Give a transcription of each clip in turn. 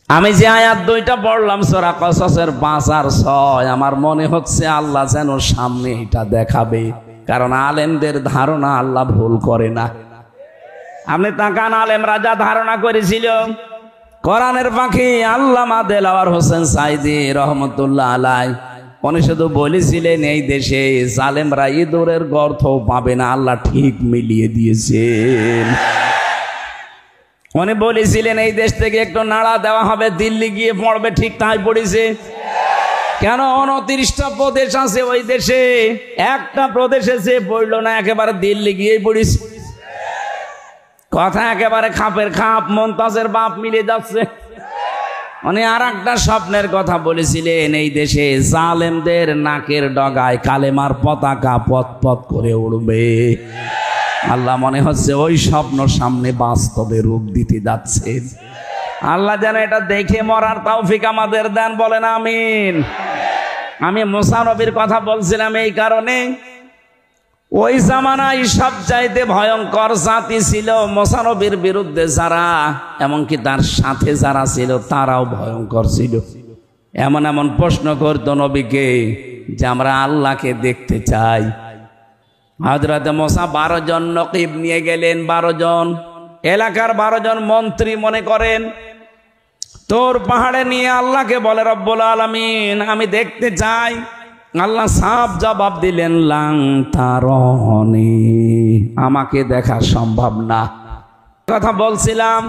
আমি যে আয়াত দুইটা পড়লাম সূরা কসসের 5 আর 6, আমার মনে হচ্ছে আল্লাহ যেন সামনে এটা দেখাবে, কারণ আলেমদের ধারণা আল্লাহ ভুল করে না। আপনি তাকান, আলেম রাজা ধারণা করেছিল কোরআনের পাখি আল্লামা দেলাওয়ার হোসেন সাইদি রহমতুল্লাহ আলাই, উনি শুধু বলেছিলেন এই দেশে জালেমরা ইঁদুরের গর্ত পাবে না, আল্লাহ ঠিক মিলিয়ে দিয়েছেন। উনি বলেছিলেন এই দেশ থেকে একটু নাড়া দেওয়া হবে, দিল্লি গিয়ে পড়বে, ঠিক তাই পড়েছে। কেন 29টা প্রদেশ আছে ওই দেশে, একটা প্রদেশে যে পড়ল না, একেবারে দিল্লি গিয়েই পড়েছে। কথা একেবারে খাপের খাপ, মমতাজের বাপ মিলে যাচ্ছে। উনি আর একটা স্বপ্নের কথা বলেছিলেন, এই দেশে জালেমদের নাকের ডগায় কালেমার পতাকা পথ পথ করে উড়বে। আল্লাহ মনে হচ্ছে ওই স্বপ্ন সামনে বাস্তবে রূপ দিতে যাচ্ছে। আল্লাহ যেন এটা দেখে মরার তৌফিক আমাদের দেন, বলেন আমিন। আমি মুসা নবীর কথা বলছিলাম এই কারণে, ওই জামানায় সবচাইতে ভয়ঙ্কর জাতি ছিল মুসা নবীর বিরুদ্ধে যারা, এমনকি তার সাথে যারা ছিল তারাও ভয়ঙ্কর ছিল। এমন এমন প্রশ্ন করতো নবীকে যে আমরা আল্লাহকে দেখতে চাই। হযরত মুসা 12 জন নকিব নিয়ে গেলেন, 12 জন এলাকার 12 জন মন্ত্রী মনে করেন, তোর পাহাড়ে নিয়ে আল্লাহকে বলে রব্বুল আলামিন আমি দেখতে চাই। আল্লাহ সাফ জবাব দিলেন, লাং তারনি, আমাকে দেখা সম্ভব না। কথা বলছিলাম,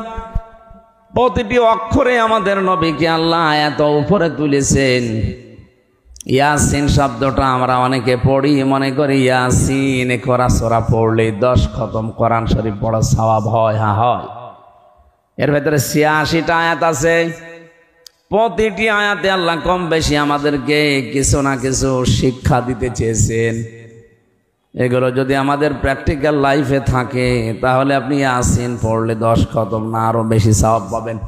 প্রতিটি অক্ষরে আমাদের নবীকে আল্লাহ এত উপরে তুলেছেন। ইয়াসিন শব্দটা আমরা অনেকে পড়ি, মনে করি ইয়াসিন কোরআন সূরা পড়লে 10 খতম কোরআন শরীফ পড়া সওয়াব হয়। হ্যাঁ হয়। এর ভেতরে 86টা আয়াত আছে। প্রতিটি আয়াতে আল্লাহ কম বেশি আমাদেরকে কিছু না কিছু শিক্ষা দিতে চেয়েছেন। এগুলো যদি আমাদের প্র্যাকটিক্যাল লাইফে থাকে, তাহলে আপনি ইয়াসিন পড়লে 10 খতম না আরো বেশি সওয়াব পাবেন।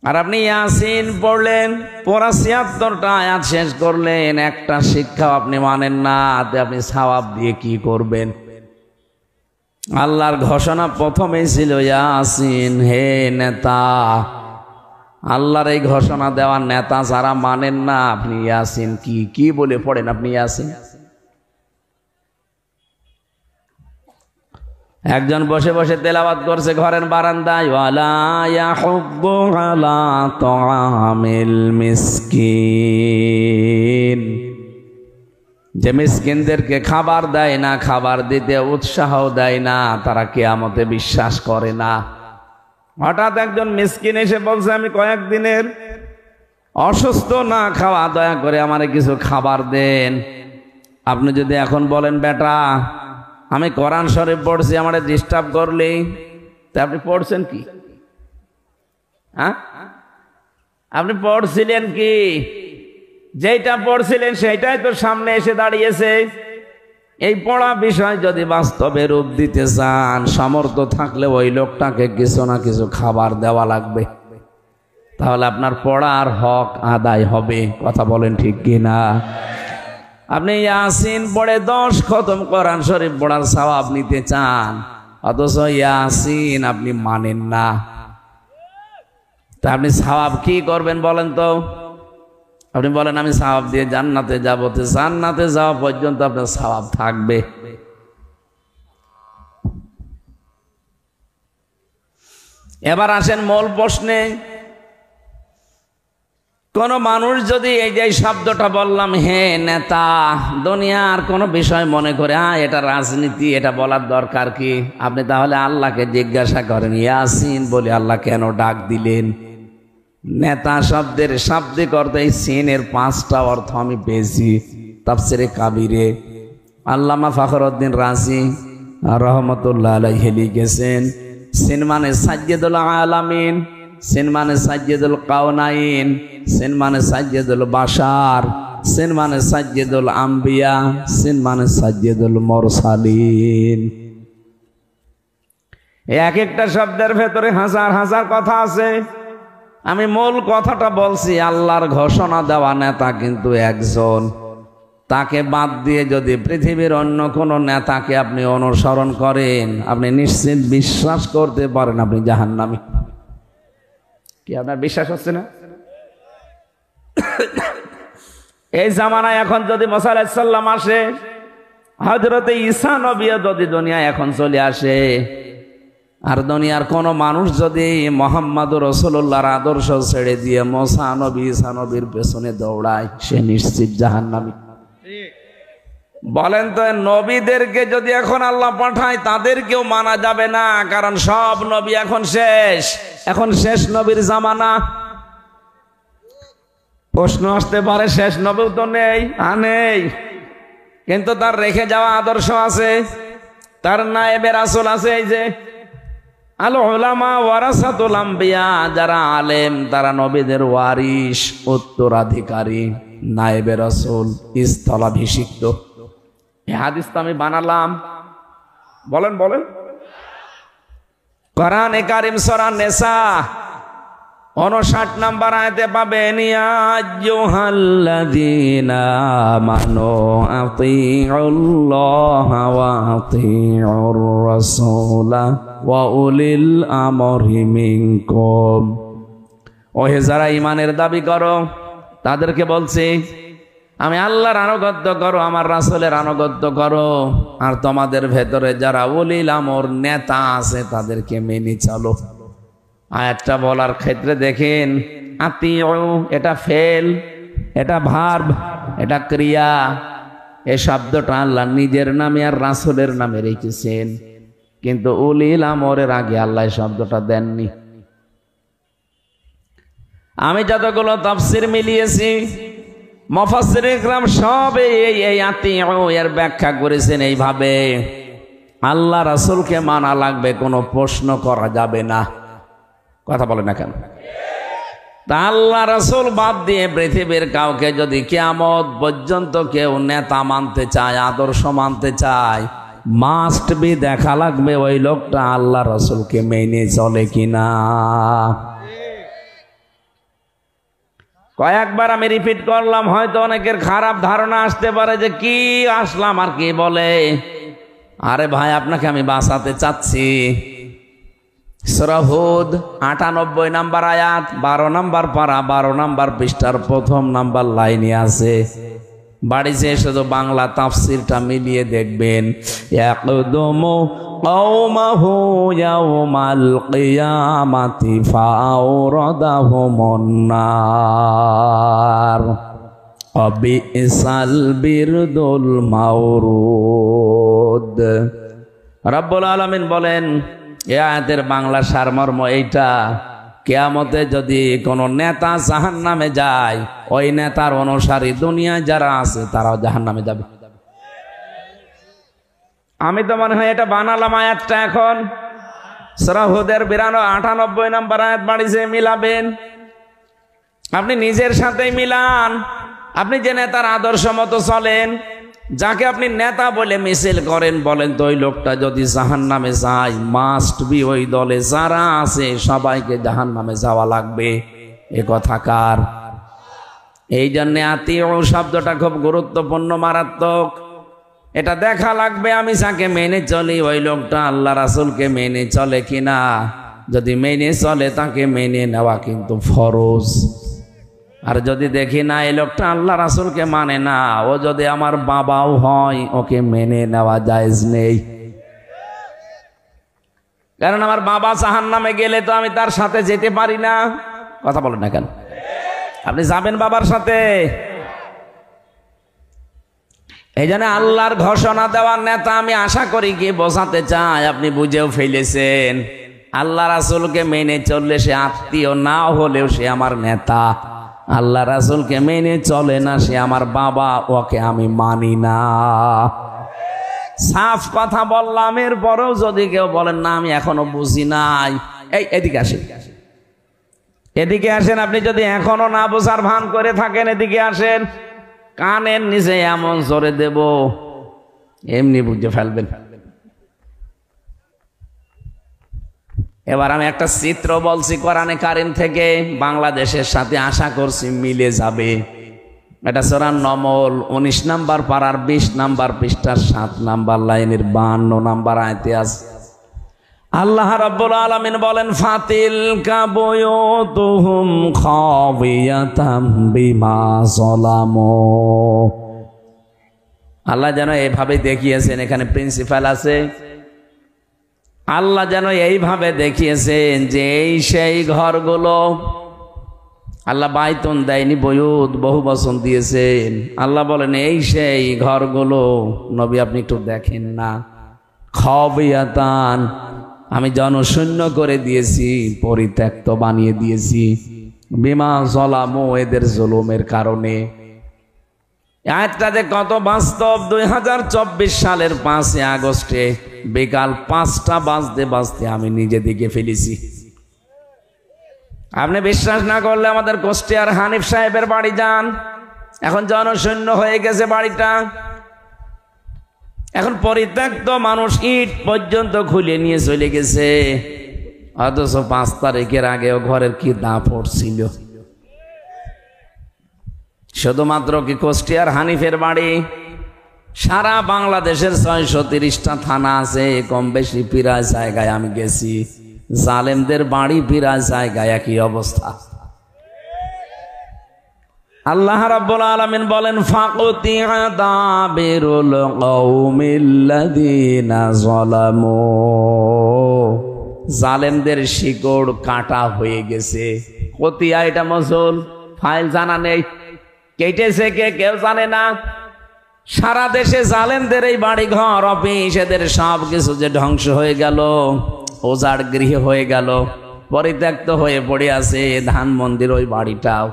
আর আপনি ইয়াসিন পড়লেন, পুরা 76টা আয়াত শেষ করলেন, একটা শিক্ষাও আপনি মানেন না, আপনি সওয়াব দিয়ে কি করবেন? আল্লাহর ঘোষণা প্রথমেই ছিল ইয়াসিন, হে নেতা। আল্লাহর এই ঘোষণা দেওয়া নেতা যারা মানেন না, আপনি ইয়াসিন কি বলে পড়েন আপনি ইয়াসিন? একজন বসে বসে তেলাওয়াত করছে ঘরের বারান্দায়, ওয়ালা ইয়াহুব্বু আলা তাআমিল মিসকিন, যে মিসকিনদেরকে খাবার দেয় না, খাবার দিতে উৎসাহ দেয় না, তারা কিয়ামতে বিশ্বাস করে না। হঠাৎ একজন মিসকিন এসে বলছে, আমি কয়েকদিনের অসুস্থ, না খাওয়া, দয়া করে আমারে কিছু খাবার দেন। আপনি যদি এখন বলেন, বেটা আমি কোরআন শরীফ পড়ছি, আমারে ডিস্টার্ব করলেই, তা আপনি পড়ছেন কি? হ্যাঁ, আপনি পড়ছিলেন কি? যেটা পড়ছিলেন সেটাই তো সামনে এসে দাঁড়িয়েছে। এই পড়া বিষয় যদি বাস্তবে রূপ দিতে চান, সামর্থ্য থাকলে ওই লোকটাকে কিছু না কিছু খাবার দেওয়া লাগবে, তাহলে আপনার পড়ার হক আদায় হবে। কথা বলেন ঠিক কিনা? আপনি ইয়াসিন পড়ে 10 খতম কোরআন শরীফ পড়ার সওয়াব নিতে চান, অথচ ইয়াসিন আপনি মানেন না, তা আপনি সওয়াব কি করবেন বলেন তো? আপনি বলেন আমি সওয়াব দিয়ে জান্নাতে যাব, তো জান্নাতে যাওয়া পর্যন্ত আপনার সওয়াব থাকবে। এবার আসেন মূল প্রশ্নে। কোন মানুষ যদি এই যে শব্দটা বললাম, হে নেতা, দুনিয়ার কোন বিষয় মনে করে এটা রাজনীতি, এটা বলার দরকার কি? আপনি তাহলে আল্লাহকে জিজ্ঞাসা করেন, ইয়াসিন বলে আল্লাহ কেন ডাক দিলেন? নেতা শব্দের শাব্দিক অর্থ, এই সিনের 5টা অর্থ আমি পেয়েছি তাফসিরে কাবিরে। আল্লামা ফখরউদ্দিন রাজি রহমতুল্লাহ আলাইহি লিখেছেন, সিন মানে সাইয়্যিদুল আলামিন, সিন মানে সাইয়্যিদুল কাওনাইন, সিন মানে সাইয়্যিদুল বাশার, সিন মানে সাইয়্যিদুল আম্বিয়া, সিন মানে সাইয়্যিদুল মুরসালিন। এক একটা শব্দের ভেতরে হাজার হাজার কথা আছে। আমি মূল কথাটা বলছি, আল্লাহর ঘোষণা দেওয়া নেতা কিন্তু একজন। তাকে বাদ দিয়ে যদি পৃথিবীর অন্য কোনো নেতাকে আপনি অনুসরণ করেন, আপনি নিশ্চিত বিশ্বাস করতে পারেন আপনি জাহান্নামী। কি আপনার বিশ্বাস হচ্ছে না? এই জামানায় এখন যদি মুসা আলাইহিস সালাম আসে, হযরতে ঈসা নবী যদি দুনিয়ায় এখন চলে আসে, আর দুনিয়ার কোন মানুষ যদি মুহাম্মদুর রাসূলুল্লাহর আদর্শ ছেড়ে দিয়ে মুসা নবী ঈসা নবীর পেছনে দৌড়ায়, সে নিশ্চিত জাহান্নামী। বলেন তো, নবীদেরকে যদি এখন আল্লাহ পাঠায় তাদেরকেও মানা যাবে না, কারণ সব নবী এখন শেষ। এখন শেষ নবীর জামানা। প্রশ্ন আসতে পারে, শেষ নবী তো নেই। নেই, কিন্তু তার রেখে যাওয়া আদর্শ আছে, তার নায়েবে রাসূল আছে। এই যে আল উলামা ওয়ারাসাতুল আম্বিয়া, যারা আলেম তারা নবীদের ওয়ারিস, উত্তরাধিকারী, নায়েবে রাসূল, স্থলাভিষিক্ত। এই হাদিস তো আমি বানালাম। বলেন বলেন। কোরআনে কারীম সূরা নিসা 59 নম্বর আয়াতে পাবেন, ইয়া আইয়ুহাল্লাযীনা আমানু আতিউল্লাহা ওয়া আতিউর রাসূলা ওয়া উলিল আমরি মিনকুম। ওহে যারা ঈমানের দাবি করো, তাদেরকে বলছি আমি আল্লাহর আনুগত্য করো, আমার রাসূলের আনুগত্য করো, আর তোমাদের ভেতরে যারা উলিল আমর নেতা আছে তাদেরকে মেনে চলো। আয়াতটা বলার ক্ষেত্রে দেখেন, আতিউ এটা ফেল, এটা ভার্ব, এটা ক্রিয়া। এই শব্দটা আল্লাহ নিজের নামে আর রাসূলের নামে রেখেছেন, কিন্তু উলিল আমরের আগে আল্লাহ শব্দটা দেননি। আমি যতগুলো তাফসীর মিলিয়েছি, মুফাসসিরিন ইকরাম সব এই আতিউ এর ব্যাখ্যা করেছেন এইভাবে, আল্লাহ রাসূলকে মানা লাগবে, কোনো প্রশ্ন করা যাবে না। কথা বলে না কেন? তা আল্লাহ রাসূল বাদ দিয়ে পৃথিবীর কাউকে যদি কিয়ামত পর্যন্ত কেউ নেতা মানতে চায়, আদর্শ মানতে চায়, মাস্ট বি দেখা লাগবে ওই লোকটা আল্লাহ রাসূলকে মেনে চলে কিনা। কয়েকবার আমি রিপিট করলাম, হয়তো অনেকের খারাপ ধারণা আসতে পারে যে কি আসলাম আর কি বলে। আরে ভাই, আপনাকে আমি বাঁচাতে চাচ্ছি। সূরা হুদ ৯৮ নম্বর আয়াত, ১২ নম্বর পারা, ১২ নম্বর পৃষ্ঠার ১ম নম্বর লাইনে আছে। বাড়িতে শুধু বাংলা তাফসীরটা মিলিয়ে দেখবেন। ইয়াকদুমু কওমাহু ইয়াওমাল কিয়ামাতি ফাআওরাদাহুমুন নার আবিসাল বিরদুল মাওরুদ। রব্বুল আলামিন বলেন, এই আয়াতের বাংলা সারমর্ম এইটা, কিয়ামতে যদি কোনো নেতা জাহান্নামে যায়, ওই নেতার অনুসারী দুনিয়ায় যারা আছে তারাও জাহান্নামে যাবে। আমি তো মনে হয় এটা বানালাম আয়াতটা। এখন সূরা হুদের ৯৮ নম্বর আয়াত বাড়িতে মিলাবেন, আপনি নিজের সাথেই মিলান। আপনি যে নেতার আদর্শ মতো চলেন, যাকে আপনি নেতা বলে মিছিল করেন, বলেন তো ওই লোকটা যদি জাহান্নামে যায়, মাস্ট বি ওই দলে যারা আছে সবাইকে জাহান্নামে যাওয়া লাগবে। এ কথা কার? এই জন্য আতিউ শব্দটা খুব গুরুত্বপূর্ণ, মারাত্মক। এটা দেখা লাগবে আমি যাকে মেনে চলি ওই লোকটা আল্লাহ রাসূলকে মেনে চলে কিনা। যদি মেনে চলে তাকে মেনে নেওয়া কিন্তু ফরজ। আর যদি দেখি না এই লোকটা আল্লাহ রাসূলকে মানে না, ও যদি আমার বাবাও হয়, ওকে মেনে নেওয়া জায়েজ নেই। কারণ আমার বাবা জাহান্নামে গেলে তো আমি তার সাথে যেতে পারি না। কথা বলেন না কেন? আপনি যাবেন বাবার সাথে? এই জন্য আল্লাহর ঘোষণা দেওয়ার নেতা আমি আশা করি কি বোঝাতে চাই, আপনি বুঝেও ফেলেছেন। আল্লাহ রাসূলকে মেনে চললে সে আত্মীয়, না হলেও সে আমার নেতা। আল্লাহ রাসূলকে মেনে চলে না, সে আমার বাবা, ওকে আমি মানি না। সাফ কথা বললাম। এরপরেও যদি কেউ বলেন না আমি এখনো বুঝি নাই, এদিকে আসেন, এদিকে আসেন। আপনি যদি এখনো না বোঝার ভান করে থাকেন, এদিকে আসেন। কানের নিচে এমন জোরে দেব, এমনি বুঝে ফেলবেন। এবার আমি একটা চিত্র বলছি কোরআনে কারীম থেকে, বাংলাদেশের সাথে আশা করছি মিলে যাবে। এটা সূরা নমল ১৯ নম্বর পারার ২০ নম্বর পৃষ্ঠার ৭ নম্বর লাইনের ৫২ নম্বর আয়াতে আছে। আল্লাহ রাব্বুল আলামিন বলেন ফাতিলকা বুয়ুতুহুম খাবিয়াতাম বিমা যালামু। আল্লাহ যেন এইভাবে দেখিয়েছেন, এখানে প্রিন্সিপাল আছে, আল্লাহ যেন এইভাবে দেখিয়েছেন যে এই সেই ঘরগুলো, আল্লাহ বাইতুন দেয়নি, বয়ুত বহু বচন দিয়েছেন। আল্লাহ বলেন এই সেই ঘরগুলো নবী আপনি একটু দেখেন না, খাবিয়াতান আমি জনশূন্য করে দিয়েছি, পরিত্যক্ত বানিয়ে দিয়েছি, বিমা যালামু এদের জুলুমের কারণে। আয়াতটা যে কত বাস্তব, 2024 সালের 5 আগস্টে বিকাল 5টা বাজতে বাজতে আমি নিজে দিকে ফেলেছি। আপনি বিশ্বাস না করলে আমাদের কুষ্টিয়ার হানিফ সাহেবের বাড়ি যান, এখন জনশূন্য হয়ে গেছে বাড়িটা, এখন পরিত্যক্ত, মানুষ ইট পর্যন্ত খুলে নিয়ে চলে গেছে, অথচ 5 তারিখের আগেও ঘরের কি দাপট ছিল। শুধুমাত্র কি কুষ্টিয়ার হানিফের বাড়ি, সারা বাংলাদেশের 630টা থানা আছে, কম বেশি প্রায় জায়গায় আমি গেছি, জালেমদের বাড়ি প্রায় জায়গায় একই অবস্থা। আল্লাহ রাব্বুল আলামিন বলেন ফাকুতিআ দাবিরুল কওমিল্লাযিনা যালামু, জালেমদের শিকড় কাটা হয়ে গেছে। কতিয়া এটা মজুল, ফাইল জানা নেই, কেটেছে কে কেউ জানে না। সারা দেশে জালেমদের এই বাড়ি ঘর অফিস এদের সব কিছু যে ধ্বংস হয়ে গেল, ওজাড় গৃহ হয়ে গেল, পরিত্যক্ত হয়ে পড়ে আছে। ধানমন্দির ওই বাড়িটাও,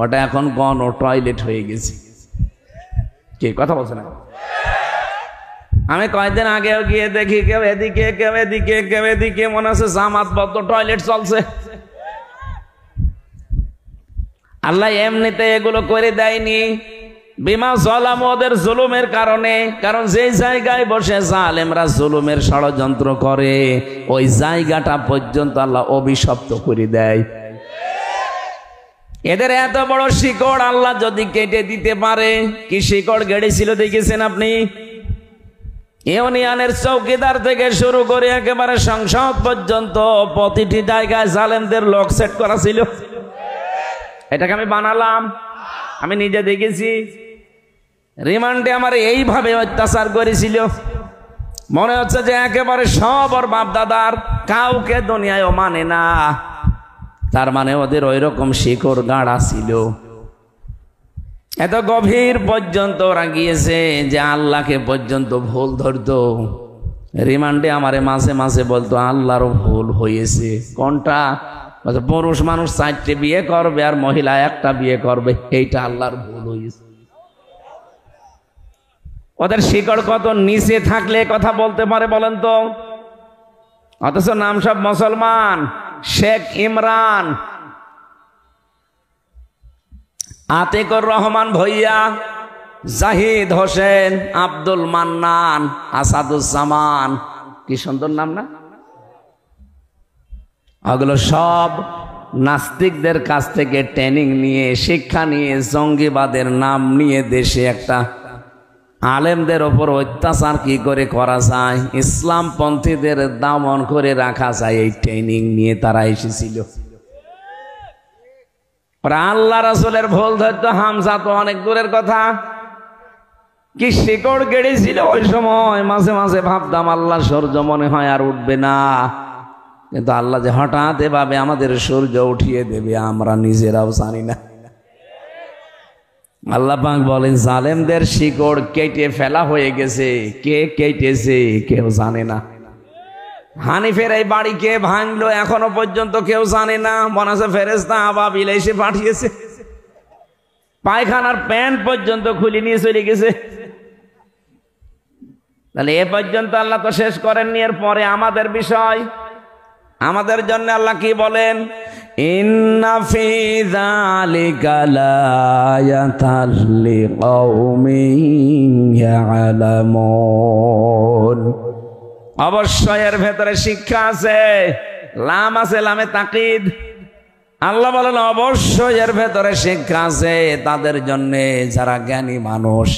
ওটা এখন গণ টয়লেট হয়ে গেছে। কি কথা বলছে না? আমি কয়েকদিন আগেও গিয়ে দেখি কেউ এদিকে কেউ এদিকে কেউ এদিকে, মনে হচ্ছে জামাতবদ্ধ টয়লেট চলছে। আল্লাহ এমনিতে এগুলো করে দেয়নি, বিমা যালামু ওদের জুলুমের কারণে। কারণ যে জায়গায় বসে জালেমরা জুলুমের ষড়যন্ত্র করে, ওই জায়গাটা পর্যন্ত আল্লাহ অভিশপ্ত করে দেয়। এদের এত বড় শিকড় আল্লাহ যদি কেটে দিতে পারে, কি শিকড় গেড়েছিল দেখেছেন আপনি? ইউনিয়নের চৌকিদার থেকে শুরু করে একেবারে সংসদ পর্যন্ত প্রতিটি জায়গায় জালেমদের লক সেট করা ছিল। এটাকে আমি বানালাম, আমি নিজে দেখেছি। রিমান্ডে আমার এইভাবে অত্যাচার করেছিল, মনে হচ্ছে যে একেবারে সব ওর বাপ দাদার, কাউকে দুনিয়ায় মানে না। তার মানে ওদের ওই রকম শিকড় গাড়া ছিল, এত গভীর পর্যন্ত ওরা গিয়েছে যে আল্লাহকে পর্যন্ত ভুল ধরতো। রিমান্ডে আমারে মাঝে মাঝে বলতো আল্লাহরও ভুল হয়েছে। কোনটা? পুরুষ মানুষ 4টে বিয়ে করবে আর মহিলা 1টা বিয়ে করবে, এইটা আল্লাহর ভুল হয়েছে। ওদের শিকড় কত নিচে থাকলে কথা বলতে পারে বলেন তো? অথচ নাম সব মুসলমান, শেখ ইমরান, আতিকুর রহমান ভইয়া, জাহিদ হোসেন, আব্দুল মান্নান, আসাদুজ্জামান, কি সুন্দর নাম না? ওগুলো সব নাস্তিকদের কাছ থেকে ট্রেনিং নিয়ে, শিক্ষা নিয়ে, জঙ্গিবাদের নাম নিয়ে দেশে একটা আলেমদের ওপর অত্যাচার কি করে করা যায়, ইসলামপন্থীদের দমন করে রাখা যায়, এই ট্রেনিং নিয়ে তারা এসেছিল। আল্লাহ রাসূলের ভুল ধরতো হামজা তো অনেক দূরের কথা, কি শিকড় গেড়েছিল ওই সময়। মাঝে মাঝে ভাবতাম আল্লাহ সূর্য মনে হয় আর উঠবে না, কিন্তু আল্লাহ যে হঠাৎ এভাবে আমাদের সূর্য উঠিয়ে দেবে আমরা নিজেরাও জানি না। আল্লাহ পাক বলেন জালেমদের শিকড় কেটে ফেলা হয়ে গেছে, কে কেটেছে কেউ জানে না। হানিফের এই বাড়ি কে ভাঙলো এখনো পর্যন্ত কেউ জানে না, মনে হচ্ছে ফেরেশতা আবাবিল এসে পাঠিয়েছে। পায়খানার প্যান্ট পর্যন্ত খুলে নিয়ে চলে গেছে। তাহলে এ পর্যন্ত আল্লাহ তো শেষ করেননি, এর পরে আমাদের বিষয়, আমাদের জন্য আল্লাহ কি বলেন? ইন্না ফি যালিকা লায়াতাল লিকাউমিন ইয়ালামুন, অবশ্যই এর ভেতরে শিক্ষা আছে। লাম আছে, লামে তাকিদ। আল্লাহ বলেন অবশ্যই এর ভেতরে শিক্ষা আছে তাদের জন্য যারা জ্ঞানী মানুষ।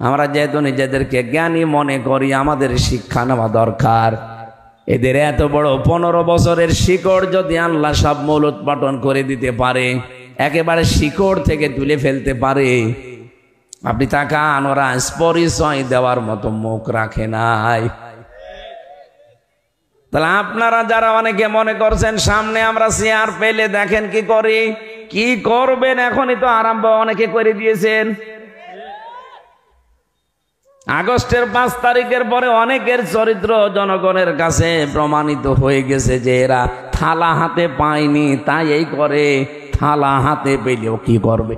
আমরা যেহেতু নিজেদেরকে জ্ঞানী মনে করি, আমাদের শিক্ষা নেওয়া দরকার। এদের এত বড় 15 বছরের শিকড় যদি আল্লাহ সব মূল উৎপাটন করে দিতে পারে, একেবারে শিকড় থেকে তুলে ফেলতে পারে, আপনি তাকান, ওরা পরিচয় দেওয়ার মতো মুখ রাখে নাই। তাহলে আপনারা যারা অনেকে মনে করছেন সামনে আমরা চেয়ার পেলে দেখেন কি করি, কি করবেন, এখনই তো আরম্ভ অনেকে করে দিয়েছেন। আগস্টের 5 তারিখের পরে অনেকের চরিত্র জনগণের কাছে প্রমাণিত হয়ে গেছে যে এরা থালা হাতে পায়নি, তাই এই করে, থালা হাতে পেলেও কি করবে।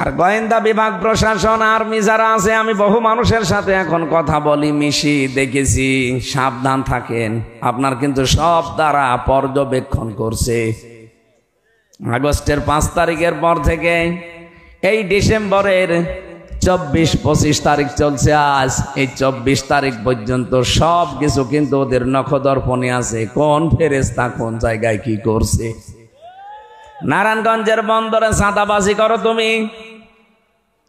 আর গোয়েন্দা বিভাগ, প্রশাসন, আর্মি যারা আছে, আমি বহু মানুষের সাথে এখন কথা বলি, মিশি, দেখেছি। সাবধান থাকেন, আপনার কিন্তু সব দ্বারা পর্যবেক্ষণ করছে। আগস্টের 5 তারিখের পর থেকে এই ডিসেম্বরের 24-25 তারিখ চলছে আজ, এই 24 তারিখ পর্যন্ত সব কিছু কিন্তু ওদের নখদর্পণে আছে, কোন ফেরেশতা কোন জায়গায় কি করছে। নারায়ণগঞ্জের বন্দরে চাঁদাবাজি করো তুমি,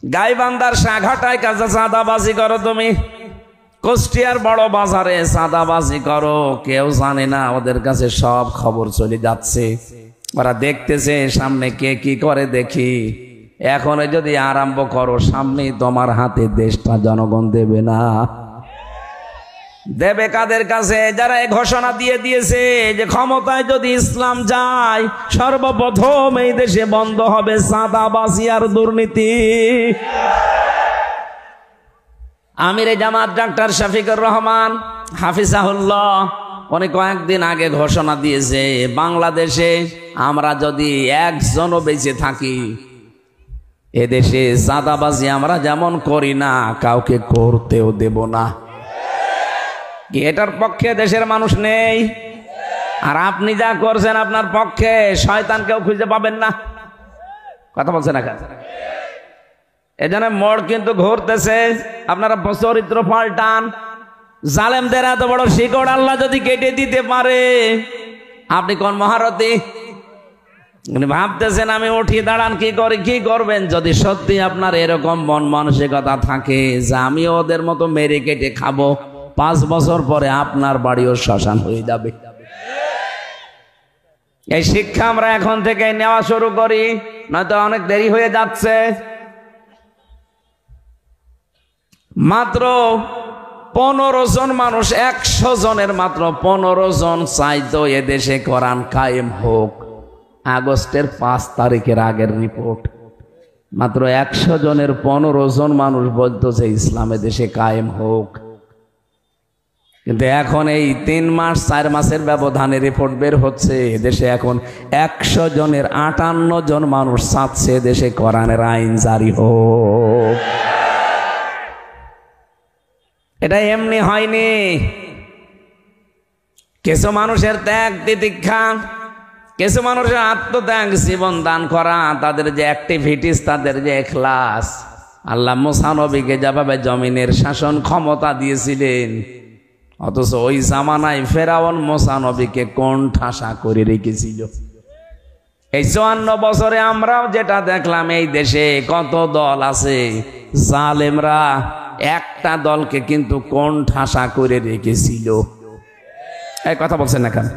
গাইবান্ধার সাঘাটায় কাছে চাঁদাবাজি করো তুমি, কুষ্টিয়ার বড় বাজারে চাঁদাবাজি করো, কেউ জানে না, ওদের কাছে সব খবর চলে যাচ্ছে। ওরা দেখতেছে সামনে কে কি করে। দেখি এখন যদি আরম্ভ করো, সামনেই তোমার হাতে দেশটা জনগণ দেবে না। দেবে কাদের কাছে? যারা এই ঘোষণা দিয়ে দিয়েছে যে ক্ষমতায় যদি ইসলাম যায়, সর্বপ্রথম এই দেশে বন্ধ হবে চাঁদাবাজি আর দুর্নীতি। আমিরে জামাত ডাক্তার শফিকুর রহমান হাফিজাহুল্লাহ উনি কয়েকদিন আগে ঘোষণা দিয়েছে, বাংলাদেশে আমরা যদি একজনও বেঁচে থাকি, এদেশে চাঁদাবাজি আমরা যেমন করি না, কাউকে করতেও দেব না। এটার পক্ষে দেশের মানুষ নেই। আর আপনি যা করছেন আপনার পক্ষে শয়তানকেও খুঁজে পাবেন না। কথা বলছেন না? এজন্য মোড় কিন্তু ঘুরতেছে, আপনারা চরিত্র পাল্টান। জালেমদের এত বড় শিকড় আল্লাহ যদি কেটে দিতে পারে, আপনি কোন মহারথী? ভাবতেছেন আমি উঠি দাঁড়ান, কি করি, কি করবেন? যদি সত্যি আপনার এরকম মন মানসিকতা থাকে যে আমি ওদের মতো মেরে কেটে খাবো, 5 বছর পরে আপনার বাড়িও শ্মশান হয়ে যাবে। এই শিক্ষা আমরা এখন থেকে নেওয়া শুরু করি, নয়তো অনেক দেরি হয়ে যাচ্ছে। মাত্র 15 জন মানুষ 100 জনের মাত্র 15 জন চাইতো এদেশে কোরআন কায়েম হোক। আগস্টের 5 তারিখের আগের রিপোর্ট, মাত্র 100 জনের 15 জন মানুষ বলতো যে ইসলামে দেশে কায়েম হোক। কিন্তু এখন এই 3 মাস 4 মাসের ব্যবধানে রিপোর্ট বের হচ্ছে, দেশে এখন 100 জনের 58 জন মানুষ চাচ্ছে দেশে কোরআনের আইন জারি হোক। এটা এমনি হয়নি। কিছু মানুষের ত্যাগ তিতিক্ষা, কিছু মানুষের আত্মত্যাগ, জীবন দান করা, তাদের যে অ্যাক্টিভিটিস, তাদের যে ইখলাস। আল্লাহ মুসা নবীকে যেভাবে জমিনের শাসন ক্ষমতা দিয়েছিলেন, অথচ ওই জামানায় ফেরাউন মুসা নবীকে কোণঠাসা করে রেখেছিল। এই 54 বছরে আমরাও যেটা দেখলাম, এই দেশে কত দল আছে, জালেমরা একটা দলকে কিন্তু কোণঠাসা করে রেখেছিল। এই কথা বলছেন না কেন?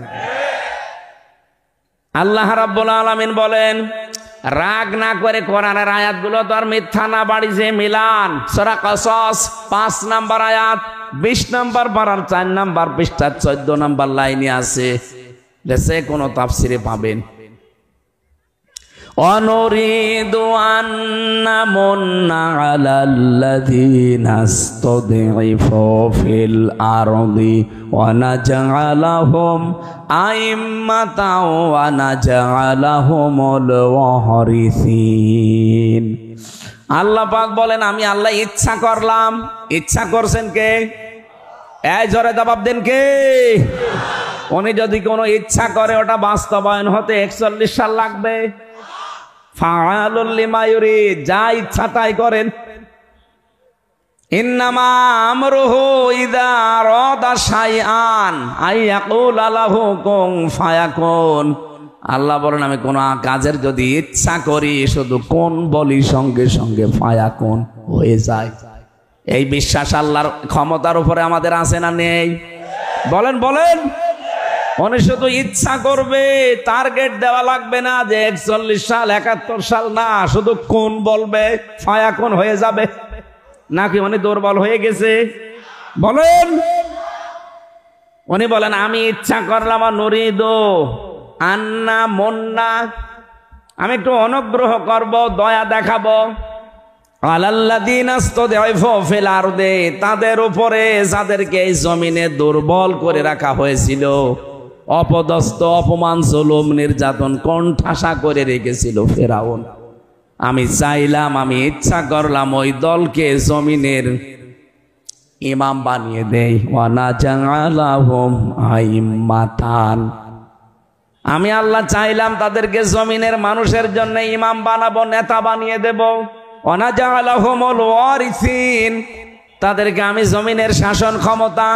আল্লাহ রাব্বুল আলামিন বলেন, রাগ না করে কোরআনের আয়াতগুলো তো আর মিথ্যা না, বাড়িছে মিলান। সূরা কসস 5 নম্বর আয়াত, 20 নম্বর পারার 4 নম্বর পৃষ্ঠা 14 নম্বর লাইনে আছে, যে কোনো তাফসিরে পাবেন। অনুরিদু আন্নামুন্না আলাল্লাযীনা ইসতাদঈফু ফিল আরদি ওয়া নাজআলাহুম আইম্মাতাও ওয়া নাজআলাহুমুল ওয়ারিসিন। আল্লাহ পাক বলেন, আমি আল্লাহ ইচ্ছা করলাম। ইচ্ছা করছেন কে? এই জোরে জবাব দেন কে? উনি যদি কোনো ইচ্ছা করে, ওটা বাস্তবায়ন হতে 41 সাল লাগবে। ফাআলুল লিমা ইউরিদ, যা ইচ্ছা তাই করেন। ইন্নামা আমরুহু ইযা আরাদা শাইআন আইয়াকুলা লাহু কুন ফায়াকুন। আল্লাহ বলেন, আমি কোন কাজের যদি ইচ্ছা করি, শুধু কোন বলি, সঙ্গে সঙ্গে ফায়াকুন হয়ে যায়। এই বিশ্বাস আল্লাহর ক্ষমতার উপরে আমাদের আছে না নেই? বলেন বলেন। উনি শুধু ইচ্ছা করবে, টার্গেট দেওয়া লাগবে না যে 41 সাল 71 সাল, না, শুধু কোন বলবে, ফায়াকুন হয়ে যাবে। নাকি উনি দুর্বল হয়ে গেছে? বলেন। উনি বলেন আমি ইচ্ছা করলাম, নুরিদু আন্না মুন্না, আমি একটু অনুগ্রহ করব, দয়া দেখাবো, আলাল্লাযীনা ইসতাদঈফু ফিল আরদি, তাদের উপরে যাদেরকে এই জমিনে দুর্বল করে রাখা হয়েছিল, অপদস্থ, অপমান, জুলুম, নির্যাতন কোণঠাসা করে রেখেছিল ফেরাউন। আমি চাইলাম, আমি ইচ্ছা করলাম ওই দলকে জমিনের ইমাম বানিয়ে দেই। ওয়া নাজআলাহুম আইম্মাতান, আমি আল্লাহ চাইলাম তাদেরকে জমিনের মানুষের জন্য ইমাম বানাবো, নেতা বানিয়ে দেব। ওয়া নাজআলাহুমুল ওয়ারিসিন, তাদেরকে আমি জমিনের শাসন ক্ষমতা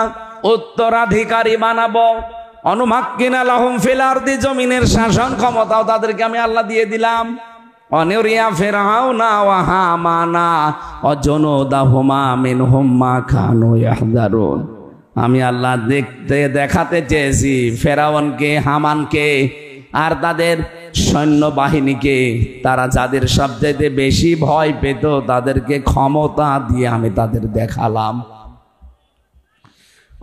উত্তরাধিকারী বানাবো। অনুমাক্কিনা লাহুম ফিল আরদি, জমিনের শাসন ক্ষমতাও তাদেরকে আমি আল্লাহ দিয়ে দিলাম। অনিরিয়া ফিরআউনা ওয়া হামানা ওয়া জুনুদাহুমা মিনহুম মা কানু ইয়াহযারুন, আমি আল্লাহ দেখাতে চেয়েছি ফেরাউনকে, হামানকে আর তাদের সৈন্যবাহিনীকে, তারা যাদের সবচেয়ে বেশি ভয় পেত তাদেরকে ক্ষমতা দিয়ে আমি তাদের দেখালাম।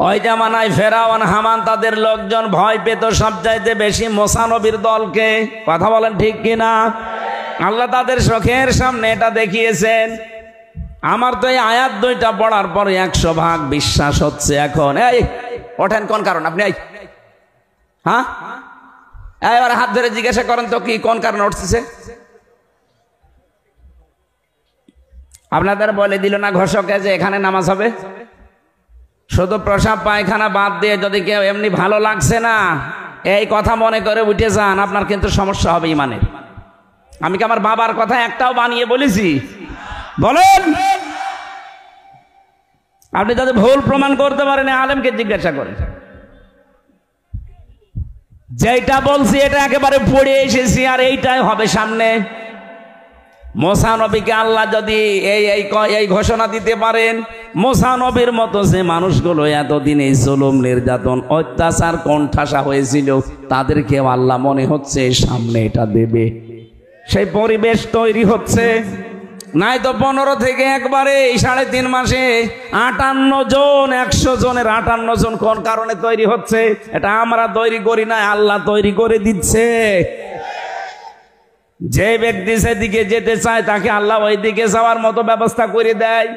ওই জামানায় ফেরাউন, হামান, তাদের লোকজন ভয় পেত সবচাইতে বেশি মুসা নবীর দলকে। কথা বলেন ঠিক কিনা? আল্লাহ তাদের চোখের সামনে এটা দেখিয়েছেন। আমার তো এই আয়াত দুইটা পড়ার পরে 100% বিশ্বাস হচ্ছে। এখন এই ওঠেন, কোন কারণ আপনি? হ্যাঁ, এবার হাত ধরে জিজ্ঞাসা করেন তো কি কোন কারণে উঠতেছে? আপনাদের বলে দিল না ঘোষকে যে এখানে নামাজ হবে? শুধু প্রসাব পায়খানা বাদ দিয়ে যদি কেউ এমনি ভালো লাগছে না এই কথা মনে করে উঠে যান, আপনার কিন্তু সমস্যা হবে ইমানের। আমি কি আমার বাবার কথা একটাও বানিয়ে বলেছি? বলেন। আপনি যদি ভুল প্রমাণ করতে পারেন আলেমকে জিজ্ঞাসা করেন। যেটা বলছি এটা একেবারে পড়ে এসেছি, আর এইটাই হবে সামনে। মুসা নবীকে আল্লাহ যদি এই ঘোষণা দিতে পারেন, মুসা নবীর মতো যে মানুষগুলো এতদিন এই জুলুম, নির্যাতন, অত্যাচার কোণঠাসা হয়েছিল, তাদেরকেও আল্লাহ মনে হচ্ছে সামনে এটা দেবে। সেই পরিবেশ তৈরি হচ্ছে। নাই তো 15 থেকে একবারে 3.5 মাসে 58 জন, 100 জনের 58 জন কোন কারণে তৈরি হচ্ছে? এটা আমরা তৈরি করি না, আল্লাহ তৈরি করে দিচ্ছে। যে ব্যক্তি সেদিকে যেতে চায় তাকে আল্লাহ ওই দিকে যাওয়ার মতো ব্যবস্থা করে দেয়।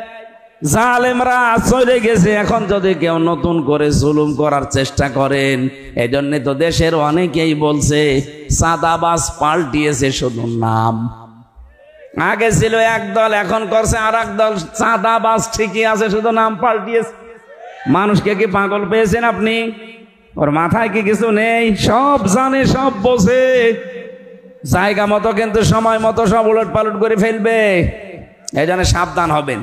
জালেমরা চলে গেছে, এখন যদি কেউ নতুন করে জুলুম করার চেষ্টা করেন, এজন্য তো দেশের অনেকেই বলছে চাঁদাবাজ পাল্টিয়েছে শুধু নাম। আগে ছিল এক দল, এখন করছে আর এক দল। চাঁদাবাজ ঠিকই আছে, শুধু নাম পাল্টিয়েছে। মানুষকে কি পাগল পেয়েছেন আপনি? ওর মাথায় কি কিছু নেই? সব জানে, সব বোঝে। জায়গা মতো কিন্তু সময় মতো সব উলট পালট করে ফেলবে। এই জন্য সাবধান হবেন।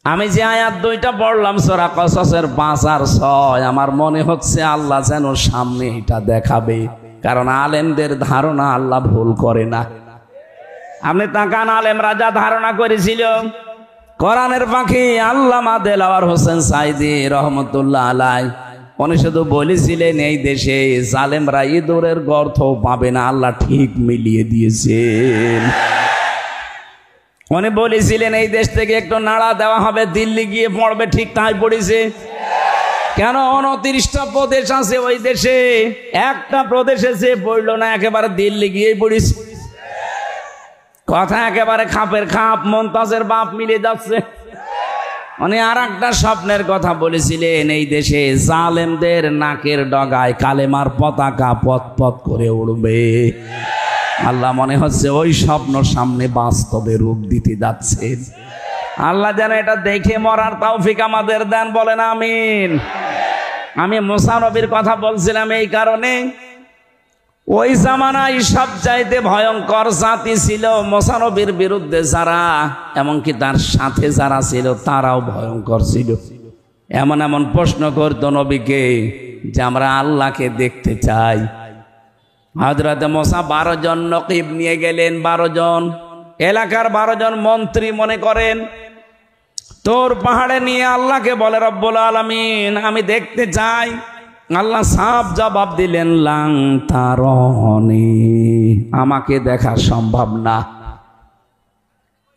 আমি যে আয়াত দুইটা পড়লাম সূরা কসসের 5 আর 6, আমার মনে হচ্ছে আল্লাহ যেন সামনে এটা দেখাবে। কারণ আলেমদের ধারণা আল্লাহ ভুল করে না। আপনি তাকান, আলেম রাজা ধারণা করেছিল কোরআনের পাখি আল্লামা দেলাওয়ার হোসেন সাইদি রহমতুল্লাহ আলাই, উনি শুধু বলেছিলেন এই দেশে জালেমরা ইঁদুরের গর্ত পাবে না, আল্লাহ ঠিক মিলিয়ে দিয়েছেন। উনি বলেছিলেন এই দেশ থেকে একটু নাড়া দেওয়া হবে, দিল্লি গিয়ে পড়বে, ঠিক তাই পড়েছে। কেন? 29টা প্রদেশ আছে ওই দেশে, একটা প্রদেশে যে পড়লো না, একেবারে দিল্লি গিয়ে পড়েছে। কথা একেবারে খাপের খাপ, মমতাজের বাপ মিলে যাচ্ছে। উনি আর একটা স্বপ্নের কথা বলেছিলেন, এই দেশে জালেমদের নাকের ডগায় কালেমার পতাকা পথ পথ করে উড়বে। আল্লাহ মনে হচ্ছে ওই স্বপ্ন সামনে বাস্তবে রূপ দিতে যাচ্ছেন। আল্লাহ যেন এটা দেখে মরার তৌফিক আমাদের দেন, বলেন আমিন। আমি মুসা নবীর কথা বলছিলাম এই কারণে, ওই জামানায় সবচাইতে ভয়ঙ্কর জাতি ছিল মুসা নবীর বিরুদ্ধে যারা, এমনকি তার সাথে যারা ছিল তারাও ভয়ঙ্কর ছিল। এমন এমন প্রশ্ন করত নবীকে যে আমরা আল্লাহকে দেখতে চাই। হযরত মুসা 12 জন নকিব নিয়ে গেলেন, 12 জন। এলাকার 12 জন মন্ত্রী মনে করেন তোর পাহাড়ে নিয়ে আল্লাহকে বলে রব্বুল আলামিন আমি দেখতে চাই। আল্লাহ সাফ জবাব দিলেন লাং তারনি, আমাকে দেখা সম্ভব না।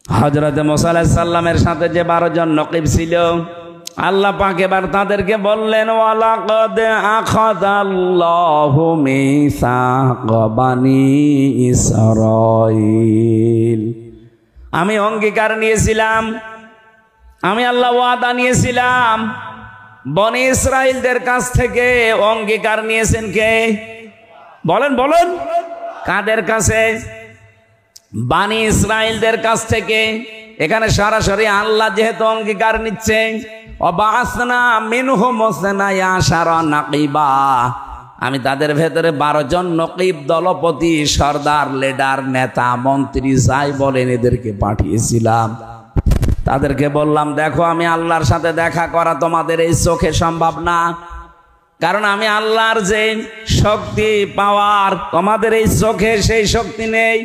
হযরত মুসা আলাইহিস সালামের সাথে যে 12 জন নকিব ছিল, আল্লাহ পাক এবার তাদেরকে বললেন ওয়ালাকাদ আখাযাল্লাহু মিসাকা বানি ইসরাঈল, আমি অঙ্গীকার নিয়েছিলাম, আমি আল্লাহ ওয়াদা নিয়েছিলাম। বনি ইসরাইলদের কাছ থেকে অঙ্গীকার নিয়েছেন কে? বলেন বলেন, কাদের কাছে? বনি ইসরাইলদের কাছ থেকে। এখানে সরাসরি আল্লাহ যেহেতু অঙ্গীকার নিচ্ছে, ওয়াবাসনা মিনহুম ইসনাই আশারা নাকিবা, আমি তাদের ভেতরে 12 জন নকিব, দলপতি, সর্দার, লিডার, নেতা, মন্ত্রী যাই বলেন এদেরকে পাঠিয়েছিলাম। তাদেরকে বললাম দেখো আমি আল্লাহর সাথে দেখা করা তোমাদের এই চোখে সম্ভব না, কারণ আমি আল্লাহর যে শক্তি পাওয়ার তোমাদের এই চোখে সেই শক্তি নেই।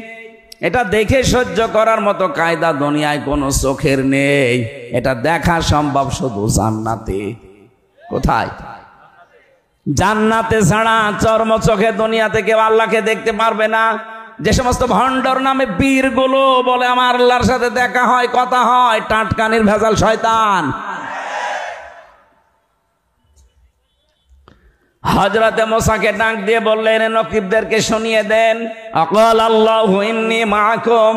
এটা দেখে সহ্য করার মতো কায়দা দুনিয়ায় কোনো চোখের নেই। এটা দেখা সম্ভব শুধু জান্নাতে। কোথায়? জান্নাতে ছাড়া চর্ম চোখে দুনিয়াতে কেউ আল্লাহকে দেখতে পারবে না। যে সমস্ত ভণ্ডর নামে পীরগুলো বলে আমার আল্লাহর সাথে দেখা হয়, কথা হয়, টাটকানির ভেজাল শয়তান। হযরতে মুসাকে ডাক দিয়ে বললেন নকিবদেরকে শুনিয়ে দেন, আকাল আল্লাহু ইন্নী মাআকুম,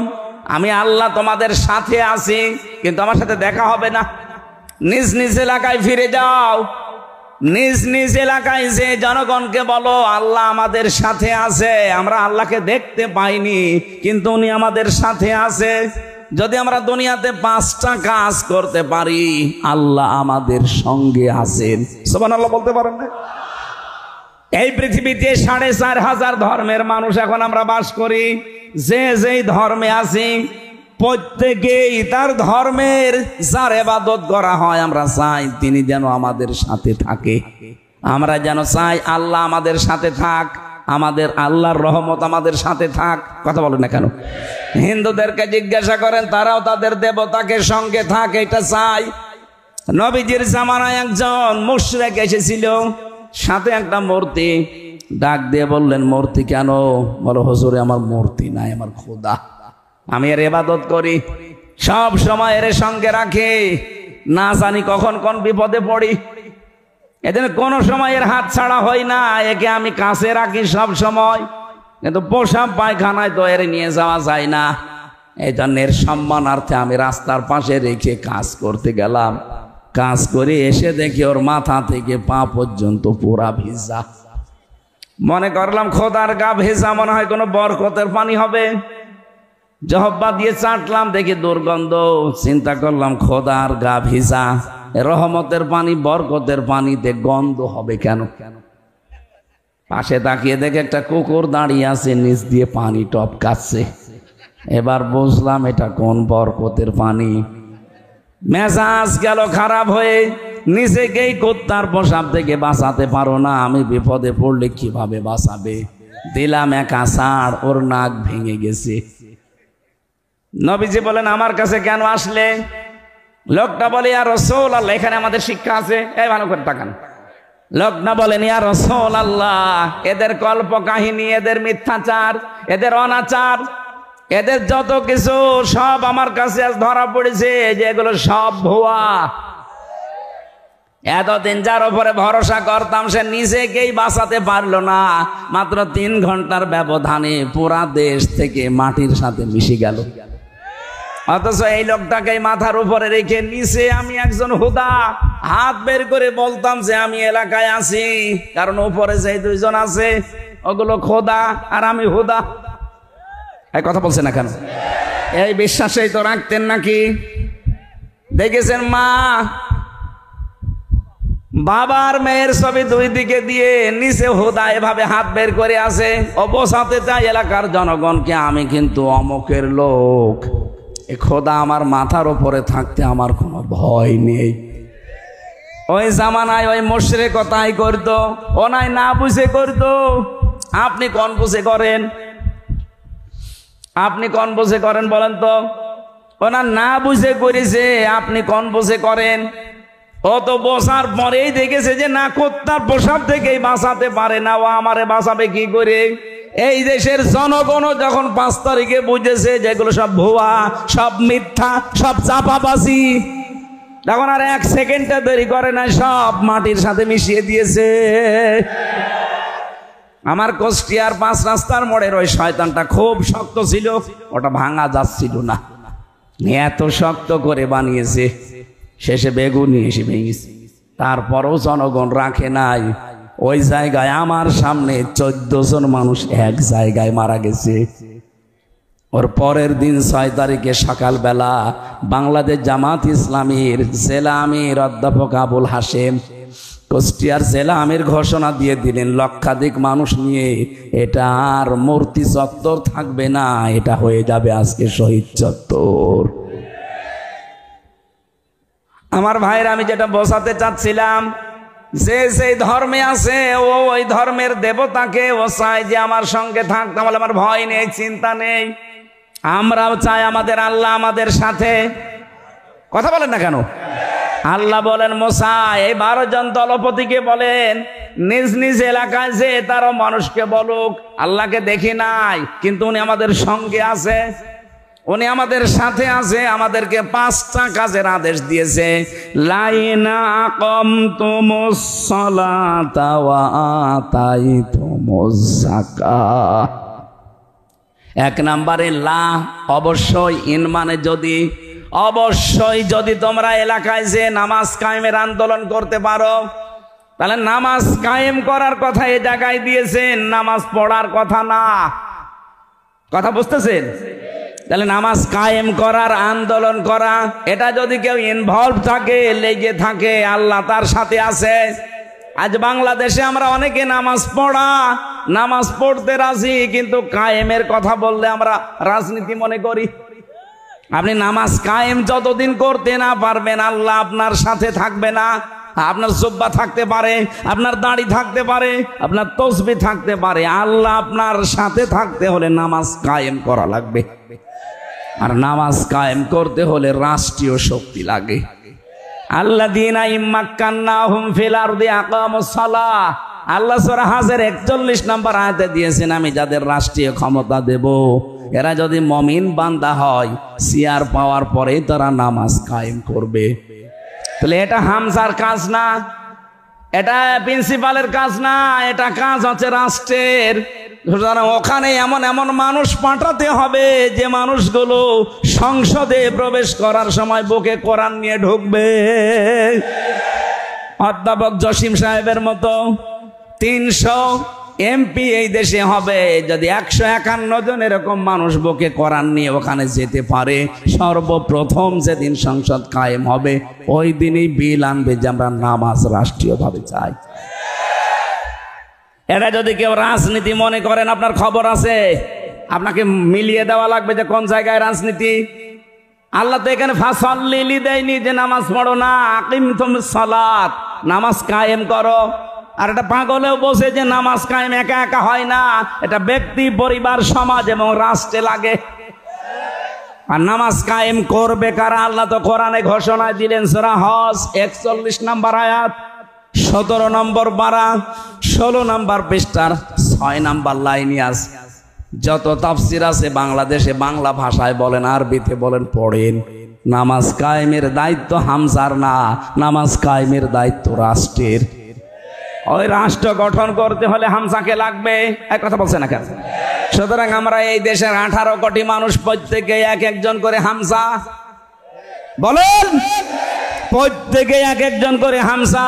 আমি আল্লাহ তোমাদের সাথে আছি, কিন্তু আমার সাথে দেখা হবে না। নিজ নিজ এলাকায় ফিরে যাও, নিজ নিজ এলাকায় যে জনগণকে বলো আল্লাহ আমাদের সাথে আছে, আমরা আল্লাহকে দেখতে পাইনি কিন্তু উনি আমাদের সাথে আছে। যদি আমরা দুনিয়াতে 5টা কাজ করতে পারি আল্লাহ আমাদের সঙ্গে আছেন। সুবহানাল্লাহ বলতে পারেন না? এই পৃথিবীতে 4500 ধর্মের মানুষ এখন আমরা বাস করি। যে যেই ধর্মে আছি প্রত্যেকেই তার ধর্মের যার ইবাদত করা হয় আমরা চাই তিনি যেন আমাদের সাথে থাকে। আমরা যেন চাই আল্লাহ আমাদের সাথে থাক, আমাদের আল্লাহর রহমত আমাদের সাথে থাক। কথা বলেন না কেন? হিন্দুদেরকে জিজ্ঞাসা করেন, তারাও তাদের দেবতাকে সঙ্গে থাক, এটা চাই। নবীজির জামানায় একজন মুশরিক এসেছিল, সাথে একটা মূর্তি। ডাক দিয়ে বললেন মূর্তি কেন? বলো হুজুর আমার মূর্তি নাই, আমার খোদা, আমি এর ইবাদত করি, সব সময় এর সঙ্গে রাখি, না জানি কখন কোন বিপদে পড়ি, এজন্য কোন সময় এর হাত ছাড়া হয় না, একে আমি কাছে রাখি সব সময়, কিন্তু পোশাক পায়খানায় তো এর নিয়ে যাওয়া যায় না। এই জন্য এর সম্মানার্থে আমি রাস্তার পাশে রেখে কাজ করতে গেলাম। কাজ করে এসে দেখি ওর মাথা থেকে পা পর্যন্ত পুরা ভিজা। মনে করলাম খোদার গা ভেজা, মনে হয় কোনো বরকতের পানি হবে। জহব্বা দিয়ে চাটলাম, দেখি দুর্গন্ধ। চিন্তা করলাম খোদার গা ভিজা, রহমতের পানি, বরকতের পানিতে গন্ধ হবে কেন? পাশে তাকিয়ে দেখে একটা কুকুর দাঁড়িয়ে আছে, নিচ দিয়ে পানি টপকাচ্ছে। এবার বুঝলাম এটা কোন বরকতের পানি। মেজাজ গেল খারাপ হয়ে, নিজেকেই কুত্তার পোশাক থেকে বাঁচাতে পারো না, আমি বিপদে পড়লে কিভাবে বাঁচাবে? দিলাম এক আছাড়, ওর নাক ভেঙে গেছে। নবীজি বলেন আমার কাছে কেন আসলে? লোকটা বলে ইয়া রাসূলুল্লাহ, এখানে আমাদের শিক্ষা আছে, এই ভালো করে তাকান। লোকটা বলেন ইয়া রাসূলুল্লাহ, এদের কল্প কাহিনী, এদের মিথ্যাচার, এদের অনাচার, এদের যত কিছু সব আমার কাছে আজ ধরা পড়েছে যে এগুলো সব ভুয়া। এতদিন যার উপরে ভরসা করতাম সে নিজেকেই বাঁচাতে পারলো না, মাত্র 3 ঘন্টার ব্যবধানে পুরা দেশ থেকে মাটির সাথে মিশে গেল। অথচ এই লোকটাকে মাথার উপরে রেখে নিচে আমি একজন হুদা হাত বের করে বলতাম যে আমি এলাকায় আছি, কারণ উপরে যে 2 জন আছে ওগুলো খোদা আর আমি হুদা। এই কথা বলছে না কেন? এই বিশ্বাসেই তো রাখতেন নাকি? দেখেছেন মা বাবার মেয়ের ছবি 2 দিকে দিয়ে নিচে হুদা এভাবে হাত বের করে আছে, অবসাতে চাই এলাকার জনগণকে আমি কিন্তু অমুকের লোক। এ খোদা আমার মাথার উপরে থাকতে আমার কোনো ভয় নেই। ওই জামানায় ওই মুশরিক তাই করতো, ও নাই না বুঝে করতো, আপনি কোন বুঝে করেন? আপনি কোন বুঝে করেন বলেন তো? ওনার না বুঝে করেছে, আপনি কোন বুঝে করেন? ও তো বসার পরেই দেখেছে যে না কুত্তার প্রসাব থেকেই বাঁচাতে পারে না, ও আমারে বাঁচাবে কি করে? এই দেশের জনগণ যখন 5 তারিখে বুঝেছে যেগুলো সব ভুয়া, সব মিথ্যা, সব চাপাবাজি, তখন আর 1 সেকেন্ডটা দেরি করে না, সব মাটির সাথে মিশিয়ে দিয়েছে। আমার কুষ্টিয়ার 5 রাস্তার মোড়ের ওই শয়তানটা খুব শক্ত ছিল, ওটা ভাঙা যাচ্ছিল না, এত শক্ত করে বানিয়েছে, শেষে বেগুনি এসে ভেঙেছে। তারপরও জনগণ রাখে নাই, ওই জায়গায় আমার সামনে 14 জন মানুষ এক জায়গায় মারা গেছে। ওর পরের দিন 6 তারিখে সকালবেলা বাংলাদেশ জামাত ইসলামীর জেলা আমির অধ্যাপক আবুল হাশেম কুষ্টিয়ার জেলা আমির ঘোষণা দিয়ে দিলেন, লক্ষাধিক মানুষ নিয়ে এটা আর মূর্তি চত্বর থাকবে না, এটা হয়ে যাবে আজকে শহীদ চত্বর। আমার ভাইয়ের, আমি যেটা বোঝাতে চাচ্ছিলাম, যে সেই ধর্মে আছে ও ওই ধর্মের দেবতাকে ও চায় যে আমার সঙ্গে থাকতে, বলে আমার ভয় নেই, চিন্তা নেই। আমরাও চাই আমাদের আল্লাহ আমাদের সাথে। কথা বলেন না কেন? আল্লাহ বলেন মুসা এই 12 জন দলপতিকে বলেন নিজ নিজ এলাকায় যে তারা মানুষকে বলুক আল্লাহকে দেখি নাই, কিন্তু উনি আমাদের সঙ্গে আছে, উনি আমাদের সাথে আছে, আমাদেরকে 5টা কাজের আদেশ দিয়েছে। লাইনা আকামতুমুস সালাতা ওয়া আতাইতুমুজ যাকাত। 1 নম্বরে লা, অবশ্যই, ইন মানে যদি, অবশ্যই যদি তোমরা এলাকায় যে নামাজ কায়েমের আন্দোলন করতে পারো, তাহলে নামাজ কায়েম করার কথা এই জায়গায় দিয়েছেন, নামাজ পড়ার কথা না। কথা বুঝতেছেন? তাহলে নামাজ কায়েম করার, আন্দোলন করা, এটা যদি কেউ ইনভলভ থাকে, লেগে থাকে, আল্লাহ তার সাথে আছে। আজ বাংলাদেশে আমরা অনেকে নামাজ পড়া, নামাজ পড়তে রাজি, কিন্তু কায়েমের কথা বললে আমরা রাজনীতি মনে করি। আপনি নামাজ কায়েম যতদিন করতে না পারবেন, আল্লাহ আপনার সাথে থাকবে না। আপনার জুব্বা থাকতে পারে, আপনার দাড়ি থাকতে পারে, আপনার তসবিহ থাকতে পারে, আল্লাহ আপনার সাথে থাকতে হলে নামাজ কায়েম করা লাগবে। আর নামাজ কায়েম করতে হলে রাষ্ট্রীয় শক্তি লাগে। আল্লাযীনা ইম্মাক্কান্নাহুম ফিল আরদি আকামুস সালাহ, আল্লাহ সূরা হাজের 41 নম্বর আয়াতে দিয়েছেন, আমি যাদের রাষ্ট্রীয় ক্ষমতা দেব এরা যদি মুমিন বান্দা হয়, সিয়ার পাওয়ার পরে তারা নামাজ কায়েম করবে। তাহলে এটা হামজার কাজ না, এটা প্রিন্সিপালের কাজ না, এটা কাজ হচ্ছে রাষ্ট্রের। ওখানে এমন এমন মানুষ পাঠাতে হবে যে মানুষগুলো সংসদে প্রবেশ করার সময় বুকে কোরআন নিয়ে ঢুকবে। অধ্যাপক জসিম সাহেবের মতো 300 এমপি এই দেশে হবে, যদি 151 জন এরকম মানুষ বুকে কোরআন নিয়ে ওখানে যেতে পারে, সর্বপ্রথম যেদিন সংসদ কায়েম হবে ওই দিনই বিল আনবে যে আমরা নামাজ রাষ্ট্রীয়ভাবে চাই। এটা যদি কেউ রাজনীতি মনে করেন, আপনার খবর আছে, আপনাকে মিলিয়ে দেওয়া লাগবে যে কোন জায়গায় রাজনীতি। আল্লাহ তো এখানে ফাসাল্লি দেয়নি যে নামাজ পড়ো না, আকিমতুমুস সালাত, নামাজ কায়েম করো। আর এটা পাগলেও বসে যে নামাজ কায়েম একা একা হয় না, এটা ব্যক্তি, পরিবার, সমাজ এবং রাষ্ট্রে লাগে। আর নামাজ কায়েম করবে কারা? আল্লাহ তো কোরআনে ঘোষণা দিলেন, সূরা হজ 41 নম্বর আয়াত, 17 নম্বর পারা, 16 নম্বর পৃষ্ঠার 6 নম্বর লাইনে আছে। যত তাফসির আছে বাংলাদেশে, বাংলা ভাষায় বলেন, আরবিতে বলেন, পড়েন। নামাজ কায়েমের দায়িত্ব হামজার না, নামাজ কায়েমের দায়িত্ব রাষ্ট্রের। ওই রাষ্ট্র গঠন করতে হলে হামজাকে লাগবে। এক কথা বলছে না কেন? সুতরাং আমরা এই দেশের 18 কোটি মানুষ প্রত্যেকে এক একজন করে হামজা বলেন, প্রত্যেকে এক একজন করে হামজা।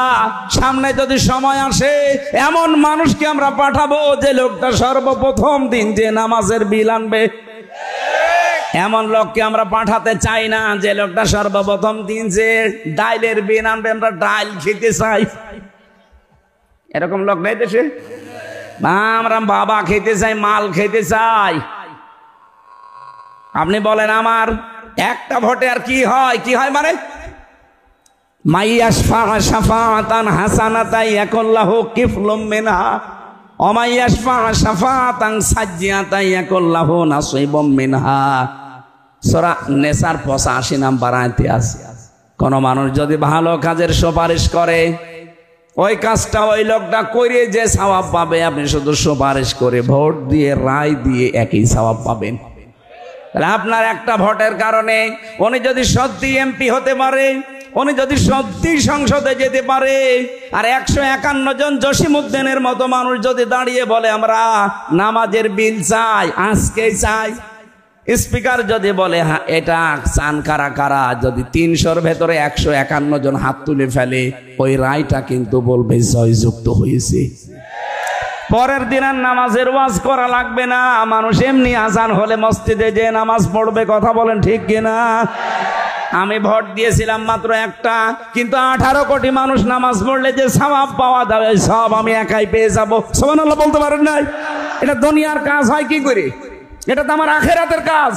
সামনে যদি সময় আসে এমন মানুষকে আমরা পাঠাবো যে লোকটা সর্বপ্রথম দিন যে নামাজের বিল আনবে। এমন লোককে আমরা পাঠাতে চাই না যে লোকটা সর্বপ্রথম দিন যে ডাইলের বিল আনবে, আমরা ডাইল খেতে চাই। এরকম লোক নেই দেশে। আমরা বাবা খেতে চাই, মাল খেতে চাই। আপনি বলেন আমার একটা ভোটে আর কি হয়? কি হয় মানে মাইয়াশফা শাফাআতান হাসানাতাই ইয়াকুল্লাহু কিফলুম মিনহা অমাইয়াশফা শাফাতান সাজ্জিয়াতান ইয়াকুল্লাহু নাসিবুম মিনহা। সূরা নেসার 85 নাম্বার আয়াতে আছে, কোন মানুষ যদি ভালো কাজের সুপারিশ করে, ওই কাজটা ওই লোকটা করে যে সওয়াব পাবে, আপনি শুধু সুপারিশ করে ভোট দিয়ে রায় দিয়ে একই সওয়াব পাবেন। তাহলে আপনার একটা ভোটের কারণে উনি যদি সত্যি এমপি হতে পারে, উনি যদি সত্যি সংসদে যেতে পারে, আর 151 জন জসিমউদ্দিনের মতো মানুষ যদি দাঁড়িয়ে বলে আমরা নামাজের বিল চাই, আজকেই চাই, স্পিকার যদি বলে হ্যাঁ এটা চান কারা কারা, যদি 300-র ভেতরে 151 জন হাত তুলে ফেলে, ওই রায়টা কিন্তু বলবে জয়যুক্ত হয়েছে। পরের দিন আর নামাজের ওয়াজ করা লাগবে না, মানুষ এমনি আজান হলে মসজিদে যে নামাজ পড়বে। কথা বলেন ঠিক কিনা? আমি ভোট দিয়েছিলাম মাত্র একটা, কিন্তু 18 কোটি মানুষ নামাজ পড়লে যে সওয়াব পাওয়া যাবে, সব আমি একাই পেয়ে যাবো। সুবহানাল্লাহ বলতে পারেন নাই? এটা দুনিয়ার কাজ হয় কি করে? এটা তো আমার আখিরাতের কাজ।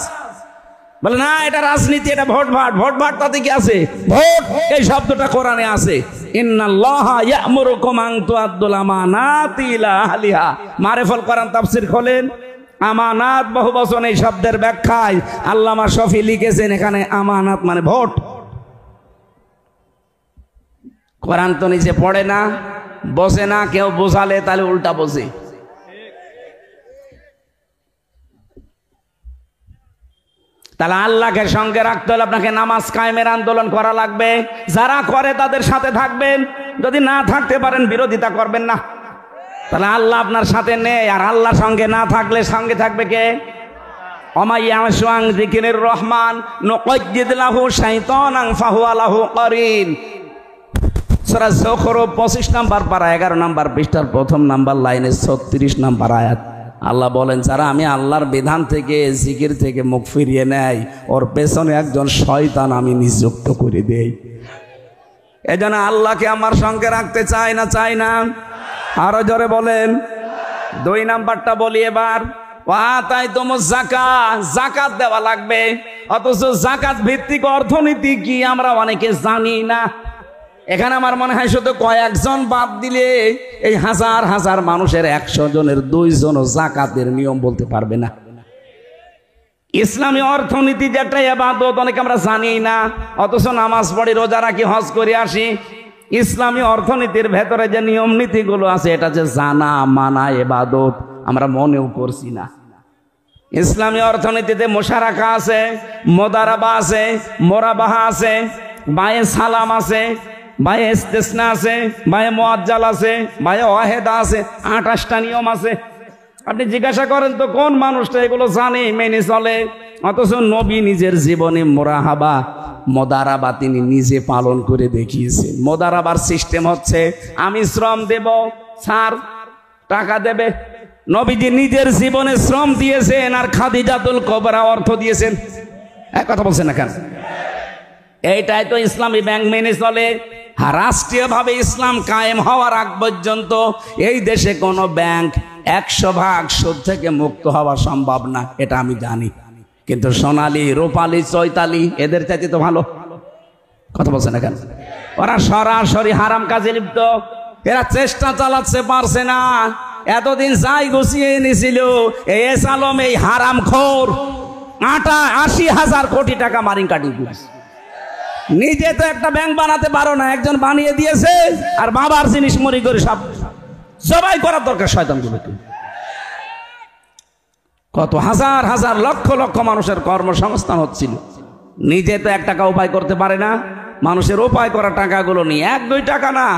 বলে না এটা রাজনীতি, এটা ভোট ভাট। ভোট ভাট তাতে কি আছে? ভোট এই শব্দটা কোরআনে আছে, ইন্নাল্লাহা ইয়া'মুরুকুম আন তুআদ্দুল আমানাতি ইলা আহলিহা। মারিফুল কোরআন তাফসীর খোলেন, আমানাত বহু বচন, এই শব্দের ব্যাখ্যায় আল্লামা শফি লিখেছেন এখানে আমানাত মানে ভোট। কোরআন তো নিচে পড়ে না, বসে না, কেউ বোঝালে তাহলে উল্টা বসে। তাহলে আল্লাহকে সঙ্গে রাখতে হলে আপনাকে নামাজ কায়েমের আন্দোলন করা লাগবে। যারা করে তাদের সাথে থাকবেন, যদি না থাকতে পারেন বিরোধিতা করবেন না। তাহলে আল্লাহ আপনার সাথে নেই, আর আল্লাহর সঙ্গে না থাকলে সঙ্গে থাকবে কে? ওমাইয়াশু আন যিকিরির রহমান নুকাইয়্যিদ লাহু শাইতানান ফাহুয়া লাহু কারিন। সূরা যুখরুফ 25 নাম্বার পারা 11 নাম্বার পৃষ্ঠার প্রথম নাম্বার লাইনে 36 নাম্বার আয়াত। আল্লাহ বলেন যারা আমি আল্লাহর বিধান থেকে, জিকির থেকে মুখ ফিরিয়ে নেয়, ওর পেছনে একজন শয়তান আমি নিযুক্ত করে দেই। এজন্য আল্লাহকে আমার সঙ্গে রাখতে চাই না? চাই না? আরো জোরে বলেন। 2 নাম্বারটা বলি এবার, ওয়াতাইতুমুজ যাকাত, যাকাত দেওয়া লাগবে। অথচ যাকাত ভিত্তিক অর্থনীতি কি আমরা অনেকে জানি না। এখানে আমার মনে হয় শুধু কয়েকজন বাদ দিলে এই হাজার হাজার মানুষের 100 জনের 2 জনও যাকাতের নিয়ম বলতে পারবে না। ইসলামী অর্থনীতি যে একটা ইবাদত অনেকে আমরা জানি না, অথচ নামাজ পড়ি, রোজা রাখি, হজ করে আসি। ইসলামী অর্থনীতির ভেতরে যে নিয়ম নীতিগুলো আছে, এটা যে জানা মানা ইবাদত, আমরা মনেও করছি না। ইসলামী অর্থনীতিতে মুশারাকা আছে, মুদারাবা আছে, মোরাবাহা আছে, বায়ে সালাম আছে, বায়ে ইস্তিসনা আছে, বায়ে মুআজ্জাল আছে, বায়ে ওয়াহেদা আছে, 28টা নিয়ম আছে। আপনি জিজ্ঞাসা করেন তো কোন মানুষটা এগুলো জানে, মেনে চলে? অথচ নবী নিজের জীবনে মুরাহাবা, মুদারাবা তিনি নিজে পালন করে দেখিয়েছেন। মুদারাবার সিস্টেম হচ্ছে আমি শ্রম দেব, স্যার টাকা দেবে। নবীজি নিজের জীবনে শ্রম দিয়েছেন, আর খাদিজাতুল কুবরা অর্থ দিয়েছেন। এক কথা বলছেন না কেন? এইটাই তো ইসলামী ব্যাংক মেনে চলে। রাষ্ট্রীয়ভাবে ইসলাম কায়েম হওয়ার আগ পর্যন্ত এই দেশে কোনো ব্যাংক 100% সুদ থেকে মুক্ত হওয়া সম্ভব না, এটা আমি জানি। কিন্তু সোনালী, রূপালী, চৈতালি এদের চাইতে তো ভালো। কথা বলছে না কেন? ওরা সরাসরি হারাম কাজে লিপ্ত। এরা চেষ্টা চালাচ্ছে, পারছে না। এতদিন যাই গুছিয়ে এনেছিল এস আলম, এই হারামখোর 80,000 কোটি টাকা মারিং কাটিং করেছে। নিজে তো একটা ব্যাংক বানাতে পারো না, একজন বানিয়ে দিয়েছে, আর বাবার জিনিস মরি করে সব জবাই করার দরকার শয়তানগুলো। কত হাজার হাজার লক্ষ লক্ষ মানুষের কর্মসংস্থান হচ্ছিল, নিজে তো 1 টাকা উপায় করতে পারে না। মানুষের উপায় করা টাকাগুলো নিয়ে 1-2 টাকা না,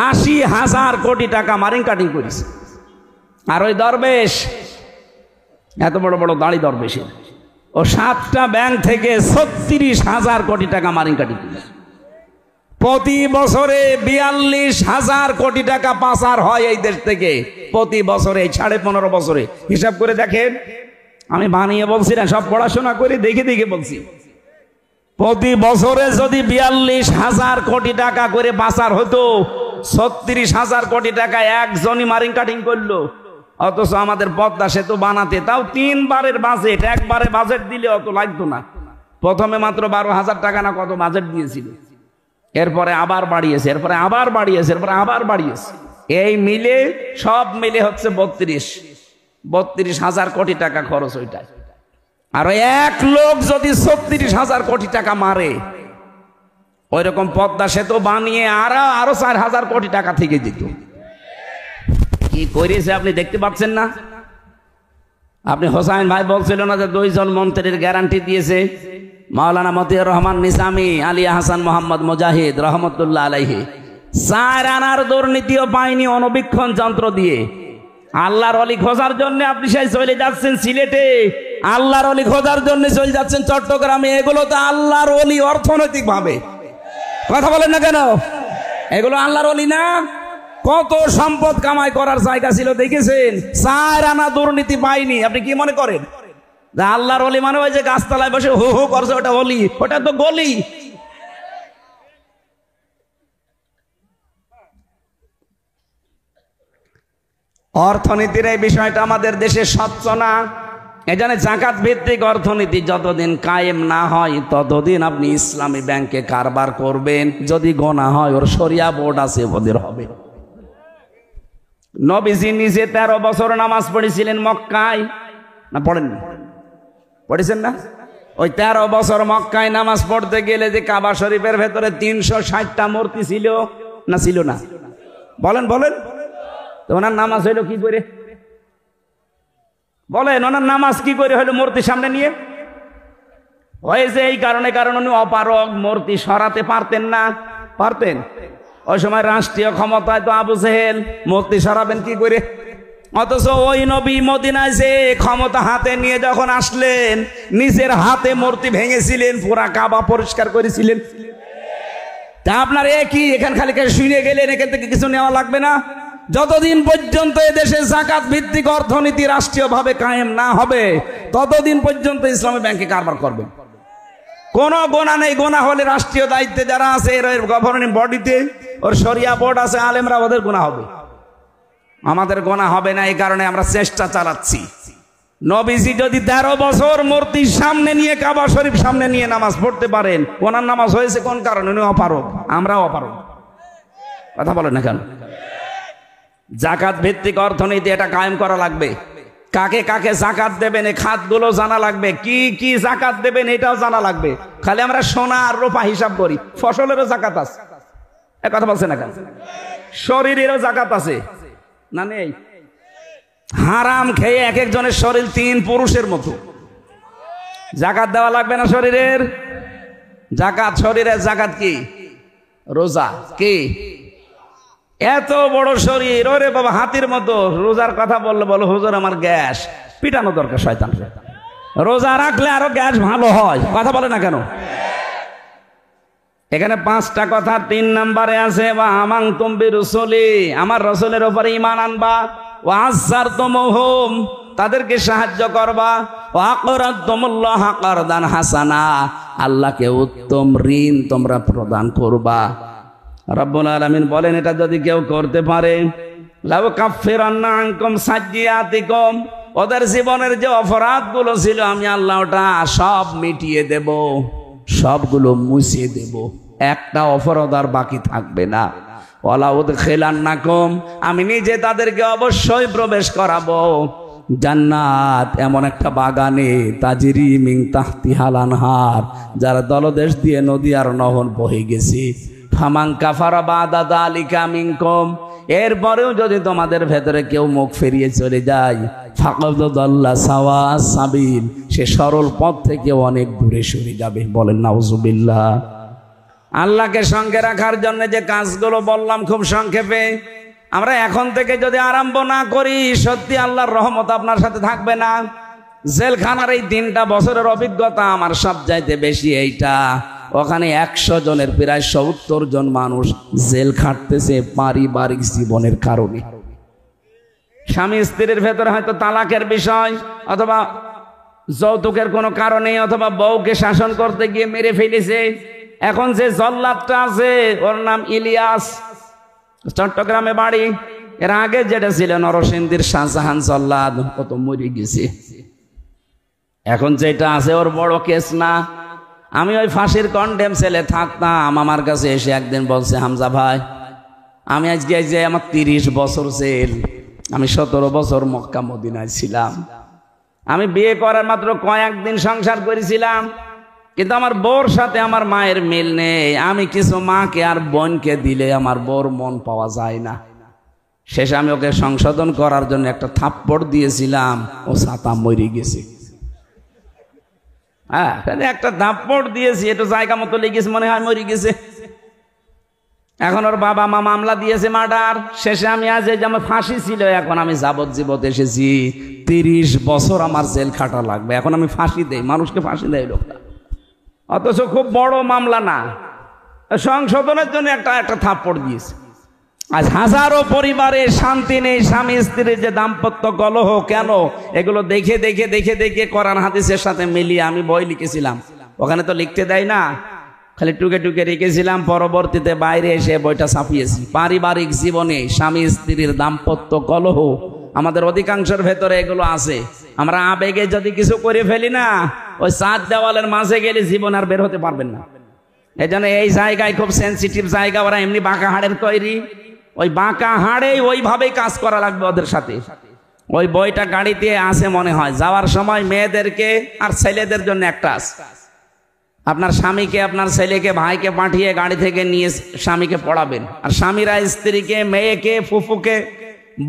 80,000 কোটি টাকা মারিং কাটিং করেছে। আর ওই দরবেশ, এত বড় বড় দাড়ি দরবেশের, ও 7টা ব্যাংক থেকে 36,000 কোটি টাকা মারিং কাটিং করেছে। প্রতি বছরে 42,000 কোটি টাকা পাচার হয় এই দেশ থেকে, প্রতি বছরে 15.5 বছরে। হিসাব করে দেখেন, আমি বানিয়ে বলছি না, সব পড়াশোনা করে দেখে দেখে বলছি। প্রতি বছরে যদি 42,000 কোটি টাকা করে পাচার হতো, 36,000 কোটি টাকা একজনই মারিং কাটিং করলো। অথচ আমাদের পদ্মা সেতু বানাতে তাও 3 বারের বাজেট, একবারে বাজেট দিলে অত লাগতো না। প্রথমে মাত্র 12,000 টাকা না কত বাজেট দিয়েছিল, এরপরে আবার বাড়িয়েছে, এরপরে আবার বাড়িয়েছে, এরপরে আবার বাড়িয়েছে। এই মিলে সব মিলে হচ্ছে 32,000 কোটি টাকা খরচ ওইটাই। আর এক লোক যদি 36,000 কোটি টাকা মারে, ওই রকম পদ্মা সেতু বানিয়ে আরো 4,000 কোটি টাকা থেকে দিত। কি করেছে আপনি দেখতে পাচ্ছেন না? আপনি হোসাইন ভাই বলছিল না যে 2 জন মন্ত্রীর গ্যারান্টি দিয়েছে, মাওলানা মতিউর রহমান নিজামী, আলিয়া হাসান মোহাম্মদ মুজাহিদ রহমতুল্লাহ আলাইহি। 4 আনার দুর্নীতিও পায়নি অনবীক্ষণ যন্ত্র দিয়ে। আল্লাহর অলি খোঁজার জন্য আপনি সেই চলে যাচ্ছেন সিলেটে, আল্লাহর অলি খোঁজার জন্য চলে যাচ্ছেন চট্টগ্রামে। এগুলো তো আল্লাহর অলি অর্থনৈতিক ভাবে। কথা বলেন না কেন? এগুলো আল্লাহর অলি না? কত সম্পদ কামাই করার জায়গা ছিল দেখেছেন? 4 আনা দুর্নীতি পাইনি। আপনি কি মনে করেন যে আল্লাহর অলি মানে ওই যে গাছতলায় বসে হু হু করছে ওটা অলি? ওটা তো গলি। অর্থনীতির এই বিষয়টা আমাদের দেশে স্বচ্ছ না। এখানে জাকাত ভিত্তিক অর্থনীতি যতদিন কায়েম না হয় ততদিন আপনি ইসলামী ব্যাংকে কারবার করবেন। যদি গোনা হয় ওর শরিয়া বোর্ড আছে, ওদের হবে। নবীজি নিজে 13 বছর নামাজ পড়েছিলেন মক্কায়, না পড়েননি? পড়েছেন না? ওই 13 বছর মক্কায় নামাজ পড়তে গেলে যে কাবা শরীফের ভেতরে 360টা মূর্তি ছিল না ছিল না? বলেন বলেন। তো ওনার নামাজ হইলো কি করে? বলেন, ওনার নামাজ কি করে হইলো মূর্তি সামনে নিয়ে? হয়েছে এই কারণে, কারণ উনি অপারগ, মূর্তি সরাতে পারতেন না। পারতেন? ওই সময় রাষ্ট্রীয় ক্ষমতায় তো আবু জেহেল, মূর্তি সরাবেন কি করে? অথচ ওই নবী মদিনায় যে ক্ষমতা হাতে নিয়ে যখন আসলেন, নিজের হাতে মূর্তি ভেঙেছিলেন, পুরা কাবা পরিষ্কার করেছিলেন। তা আপনার একই এখান খালি শুনে গেলেন, এখান থেকে কিছু নেওয়া লাগবে না? যতদিন পর্যন্ত এদেশে জাকাত ভিত্তিক অর্থনীতি রাষ্ট্রীয়ভাবে কায়েম না হবে ততদিন পর্যন্ত ইসলামী ব্যাংকে কারবার করবেন। কোনো গোনা নেই। গোনা হলে রাষ্ট্রীয় দায়িত্বে যারা আছে, এর গভর্নিং বডিতে, ওর শরিয়া বোর্ড আছে, আলেমরা, ওদের গোনা হবে। আমাদের গোনা হবে না। এই কারণে আমরা চেষ্টা চালাচ্ছি। নবীজি যদি 13 বছর মূর্তির সামনে নিয়ে, কাবা শরীফ সামনে নিয়ে নামাজ পড়তে পারেন, ওনার নামাজ হয়েছে কোন কারণে? উনি অপারগ, আমরাও অপারগ। কথা বলেন না কেন? জাকাত ভিত্তিক অর্থনীতি এটা কায়েম করা লাগবে। কাকে কাকে জাকাত দেবেন এই খাতগুলো জানা লাগবে। কি কি জাকাত দেবেন এটাও জানা লাগবে। খালি আমরা সোনা আর রূপা হিসাব করি, ফসলেরও জাকাত আছে। এক কথা বলছে না কেন? শরীরেরও জাকাত আছে না নেই? হারাম খেয়ে এক একজনের শরীর 3 পুরুষের মতো। জাকাত দেওয়া লাগবে না শরীরের? জাকাত, শরীরের জাকাত কি? রোজা। কি? এত বড় শরীর, ওরে বাবা হাতির মতো। রোজার কথা বললে বলো হুজুর আমার গ্যাস। পিটানো দরকার শয়তান। রোজা রাখলে আরো গ্যাস ভালো হয়। কথা বলে না কেন? এখানে 5টা কথা 3 নম্বরে আছে, বা আমাং তুমি রসুলি, আমার রসুলের উপরে ঈমান আনবা, ওয়া আযযারতুমুহুম, তাদেরকে সাহায্য করবা, ওয়া আকরাদতুমুল্লাহ কারদান হাসানা, আল্লাহকে উত্তম ঋণ তোমরা প্রদান করবা। রব্বুল আলামিন বলেন এটা যদি কেউ করতে পারে, লাউ কাফিরান্না আনকুম সাইয়্যাতিকুম, ওদের জীবনের যে অপরাধগুলো ছিল আমি আল্লাহ ওটা সব মিটিয়ে দেব, সবগুলো মুছিয়ে দেব, একটা অপরাধ আর বাকি থাকবে না। ওয়ালা উদখিলান্নাকুম, আমি নিজে তাদেরকে অবশ্যই প্রবেশ করাবো জান্নাত, এমন একটা বাগানে, তাজরি মিন তাহতিহাল আনহার, যার দলদেশ দিয়ে নদী আর নহর বহে গেছে। ফামান কাফারা বাদা যালিকা মিনকুম, এরপরেও যদি তোমাদের ভেতরে কেউ মুখ ফিরিয়ে চলে যায়, ফাকাদ দাল্লা সাওয়াস সাবিল, সে সরল পথ থেকে অনেক দূরে সরে যাবে। বলেন নাউজুবিল্লাহ। আল্লাহকে সঙ্গে রাখার জন্য যে কাজগুলো বললাম খুব সংক্ষেপে, আমরা এখন থেকে যদি আরম্ভ না করি, সত্যি আল্লাহর রহমত আপনার সাথে থাকবে না। জেলখানার এই 3টা বছরের অভিজ্ঞতা আমার সবচাইতে বেশি এইটা। ওখানে 100 জনের প্রায় 70 জন মানুষ জেল খাটতেছে পারিবারিক জীবনের কারণে। স্বামী স্ত্রীর ভেতরে হয়তো তালাকের বিষয়, অথবা যৌতুকের কোনো কারণে, অথবা বউকে শাসন করতে গিয়ে মেরে ফেলেছে। এখন যে জল্লাদটা আছে ওর নাম ইলিয়াস, চট্টগ্রামে বাড়ি। এর আগে যেটা ছিল নরসিংদীর শাহজাহান জল্লাদ, ও তো মরে গেছে। এখন যেটা আছে ওর বড় কেস না। আমি ওই ফাঁসির কন্ডেম সেলে থাকতাম, আমার কাছে এসে একদিন বলছে, হামজা ভাই আমি আজকে যে আমার 30 বছর জেল, আমি 17 বছর মক্কা মদিনায় ছিলাম। আমি বিয়ে করার মাত্র কয়েকদিন সংসার করেছিলাম, কিন্তু আমার বউর সাথে আমার মায়ের মিল নেই। আমি কিছু মাকে আর বোনকে দিলে আমার বউর মন পাওয়া যায় না। শেষে আমি ওকে সংশোধন করার জন্য একটা থাপ্পড় দিয়েছিলাম, ও ছাতা মরে গেছে। হ্যাঁ, একটা থাপ্পড় দিয়েছি, একটু জায়গা মতো লেগেছে, মনে হয় মরে গেছে। এখন ওর বাবা মা মামলা দিয়েছে মার্ডার। শেষে আমি আজ এই যে আমার ফাঁসি ছিল, এখন আমি যাবজ্জীবন এসেছি। 30 বছর আমার জেল খাটা লাগবে। এখন আমি ফাঁসি দেই, মানুষকে ফাঁসি দেয় লোকটা, অথচ খুব বড় মামলা না, সংশোধনের জন্য একটা থাপ্পড় দিয়েছে। আজ হাজারো পরিবারে শান্তি নেই, স্বামী স্ত্রীর যে দাম্পত্য কলহ কেন, এগুলো দেখে দেখে দেখে দেখে কোরআন হাদিসের সাথে মিলিয়ে আমি বই লিখেছিলাম। ওখানে তো লিখতে দেয় না, খালি টুকে টুকে রেখেছিলাম। পরবর্তীতে বাইরে এসে বইটা ছাপিয়েছি। পারিবারিক জীবনে স্বামী স্ত্রীর দাম্পত্য কলহ আমাদের অধিকাংশের ভেতরে এগুলো আছে। আমরা আবেগে যদি কিছু করে ফেলি না, ওই 4 দেওয়ালের মাঝে গেলে জীবন আর বের হতে পারবেন না। এই জন্য এই জায়গায় খুব সেন্সিটিভ জায়গা, ওরা এমনি বাঁকা হাড়ের তৈরি, ওই বাঁকা হাড়ে ওইভাবেই কাজ করা লাগবে ওদের সাথে। ওই বইটা গাড়িতে আসে মনে হয়, যাওয়ার সময় মেয়েদেরকে আর ছেলেদের জন্য একটা আছে। আপনার স্বামীকে, আপনার ছেলেকে, ভাইকে পাঠিয়ে গাড়ি থেকে নিয়ে স্বামীকে পড়াবেন, আর স্বামীরা স্ত্রীকে, মেয়েকে, ফুফুকে,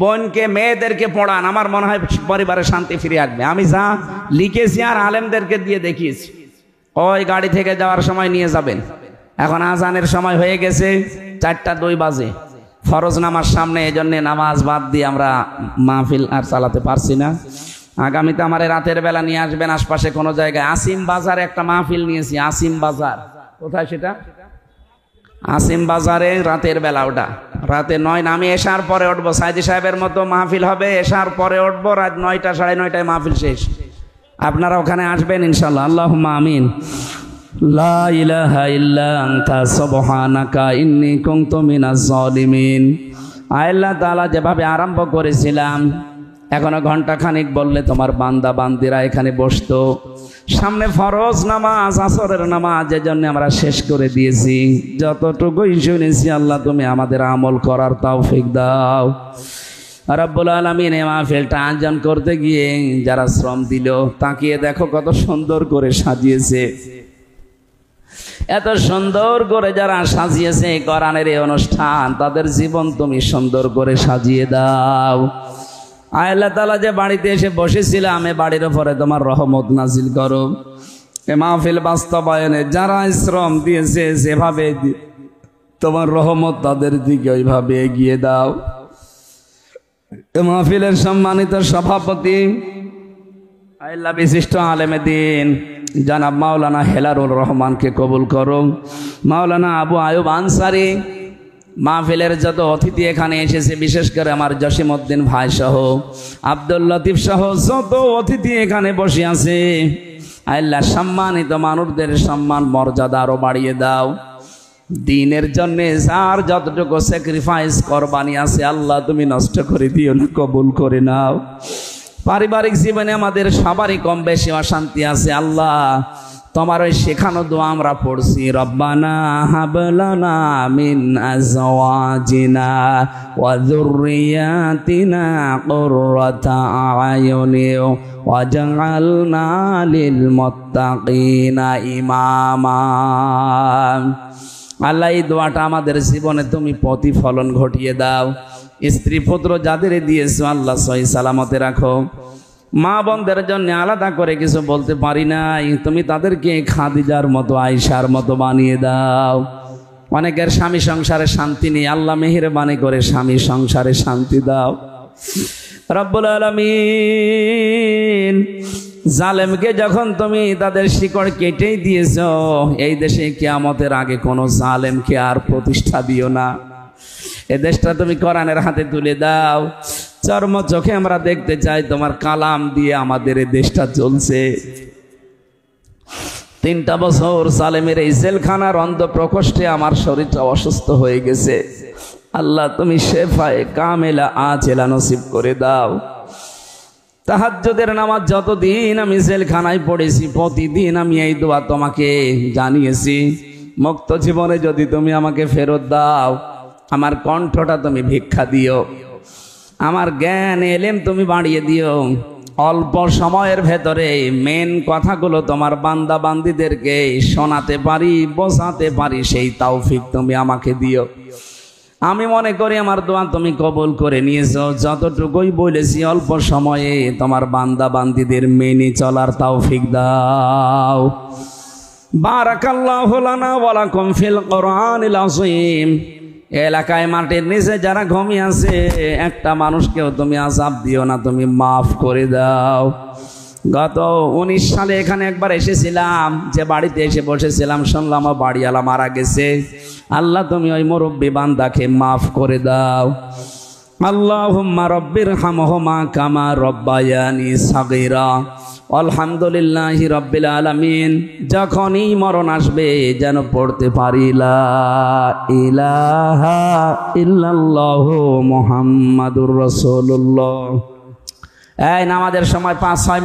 বোনকে, মেয়েদেরকে পড়ান। আমার মনে হয় পরিবারে শান্তি ফিরে আসবে। আমি যা লিখেছি আর আলেমদেরকে দিয়ে দেখিয়েছি, ওই গাড়ি থেকে যাওয়ার সময় নিয়ে যাবেন। এখন আজানের সময় হয়ে গেছে, 4টা 2 বাজে, ফরজ নামাজ সামনে, এই জন্যে নামাজ বাদ দিয়ে আমরা মাহফিল আর চালাতে পারছি না। আগামীতে আমার রাতের বেলা নিয়ে আসবেন আশপাশে কোনো জায়গায়। আসিম বাজারে একটা মাহফিল নিয়েছি। আসিম বাজার কোথায় সেটা? আসিম বাজারে রাতের বেলা, ওটা রাতে 9, আমি এশার পরে উঠবো। সাইদি সাহেবের মতো মাহফিল হবে, এশার পরে উঠবো, রাত 9টা 9:30 মাহফিল শেষ। আপনারা ওখানে আসবেন ইনশাআল্লাহ। আল্লাহুম্মা আমিন। লা ইলাহা ইল্লা আনতা সুবহানাকা ইন্নী কুনতু মিনাজ জালিমিন। আল্লাহ তাআলা যেভাবে আরম্ভ করেছিলাম, এখনো ঘন্টা খানিক বললে তোমার বান্দা বান্দিরা এখানে বসতো। সামনে ফরজ নামাজ, আসরের নামাজ, এজন্য আমরা শেষ করে দিয়েছি। যতটুকুই শুনেছি আল্লাহ তুমি আমাদের আমল করার তৌফিক দাও। রব্বুল আলামিন এই মাহফিলটা আয়োজন করতে গিয়ে যারা শ্রম দিল, তাকিয়ে দেখো কত সুন্দর করে সাজিয়েছে। এত সুন্দর করে যারা সাজিয়েছে কোরআনের এই অনুষ্ঠান, তাদের জীবন তুমি সুন্দর করে সাজিয়ে দাও। আল্লাহ তাআলা যে বাড়িতে এসে বসেছিলাম, এ বাড়ির উপরে তোমার রহমত নাজিল করো। এ মাহফিল বাস্তবায়নে যারা শ্রম দিয়েছে, যেভাবে তোমার রহমত তাদের দিকে ওইভাবে এগিয়ে দাও। এ মাহফিলের সম্মানিত সভাপতি আল্লাহ বিশিষ্ট আলেমে দ্বীন জনাব মাওলানা হেলারুল রহমানকে কবুল করো। মাওলানা আবু আয়ুব আনসারী, মাহফিলের যত অতিথি এখানে এসেছে, বিশেষ করে আমার জসিমউদ্দিন ভাই সহ, আব্দুল লতিফ সহ যত অতিথি এখানে বসে আছে, আল্লাহ সম্মানিত মানুষদের সম্মান মর্যাদা আরো বাড়িয়ে দাও। দ্বীনের জন্য যার যতটুকু স্যাক্রিফাইস কোরবানি আছে, আল্লাহ তুমি নষ্ট করে দিও না, কবুল করে নাও। পারিবারিক জীবনে আমাদের সবারই কম বেশি অশান্তি আছে, আল্লাহ তোমার ওই শেখানো দোয়া আমরা পড়ছি, রব্বানা হাব লানা মিন আজওয়াজিনা ওয়া যুররিয়াতিনা কুররাতা আয়ুনি ওয়াজআলনা লিল মুত্তাকিনা ইমামা। আল্লাহ এই দোয়াটা আমাদের জীবনে তুমি প্রতিফলন ঘটিয়ে দাও। স্ত্রী পুত্র যাদের দিয়েছো আল্লাহ সহি সালামতে রাখো। মা বোনদের জন্য আলাদা করে কিছু বলতে পারি নাই, তুমি তাদেরকে খাদিজার মতো, আয়েশার মতো বানিয়ে দাও। অনেকের স্বামী সংসারে শান্তি নেই, আল্লাহ মেহেরবানি করে স্বামী সংসারে শান্তি দাও। রব্বুল আলামিন, জালেমকে যখন তুমি তাদের শিকড় কেটেই দিয়েছো, এই দেশে কিয়ামতের আগে কোনো জালেমকে আর প্রতিষ্ঠা দিও না। এ দেশটা তুমি কোরআনের হাতে তুলে দাও। চর্ম চোখে আমরা দেখতে চাই তোমার কালাম দিয়ে আমাদের এই দেশটা চলছে। 3টা বছর সালেমের এই জেলখানার অন্ধ প্রকোষ্ঠে আমার শরীরটা অসুস্থ হয়ে গেছে। আল্লাহ তুমি শেফায়ে কামেলা আজেলা নসিব করে দাও। তাহাজ্জুদের নামাজ যতদিন আমি জেলখানায় পড়েছি, প্রতিদিন আমি এই দোয়া তোমাকে জানিয়েছি, মুক্ত জীবনে যদি তুমি আমাকে ফেরত দাও, আমার কণ্ঠটা তুমি ভিক্ষা দিও, আমার জ্ঞান এলেম তুমি বাড়িয়ে দিও। অল্প সময়ের ভেতরে মেন কথাগুলো তোমার বান্দা বান্দীদেরকে শোনাতে পারি, বোঝাতে পারি, সেই তৌফিক তুমি আমাকে দিও। আমি মনে করি আমার দোয়া তুমি কবুল করে নিয়েছো। যতটুকুই বলেছি অল্প সময়ে তোমার বান্দা বান্দীদের মেনে চলার তৌফিক দাও। বারাকাল্লাহু লানা ওয়া লাকুম ফিল কোরআনিল আযীম। এলাকায় মাটির নিচে যারা ঘুমিয়ে আছে, একটা মানুষকেও তুমি আযাব দিও না, তুমি মাফ করে দাও। গত 19 সালে এখানে একবার এসেছিলাম, যে বাড়িতে এসে বসেছিলাম শুনলাম বাড়িওয়ালা মারা গেছে। আল্লাহ তুমি ওই মুরব্বী বান্দাকে মাফ করে দাও। আল্লাহুম্মা রব্বিরহামহুমা কামা রব্বায়ানি সাগীরা। আলহামদুলিল্লাহি রাব্বিল আলামিন। যখনই মরণ আসবে যেন পড়তে পারি লা ইলাহা ইল্লাল্লাহু মুহাম্মাদুর রাসূলুল্লাহ। এই নামাজের সময় 5-6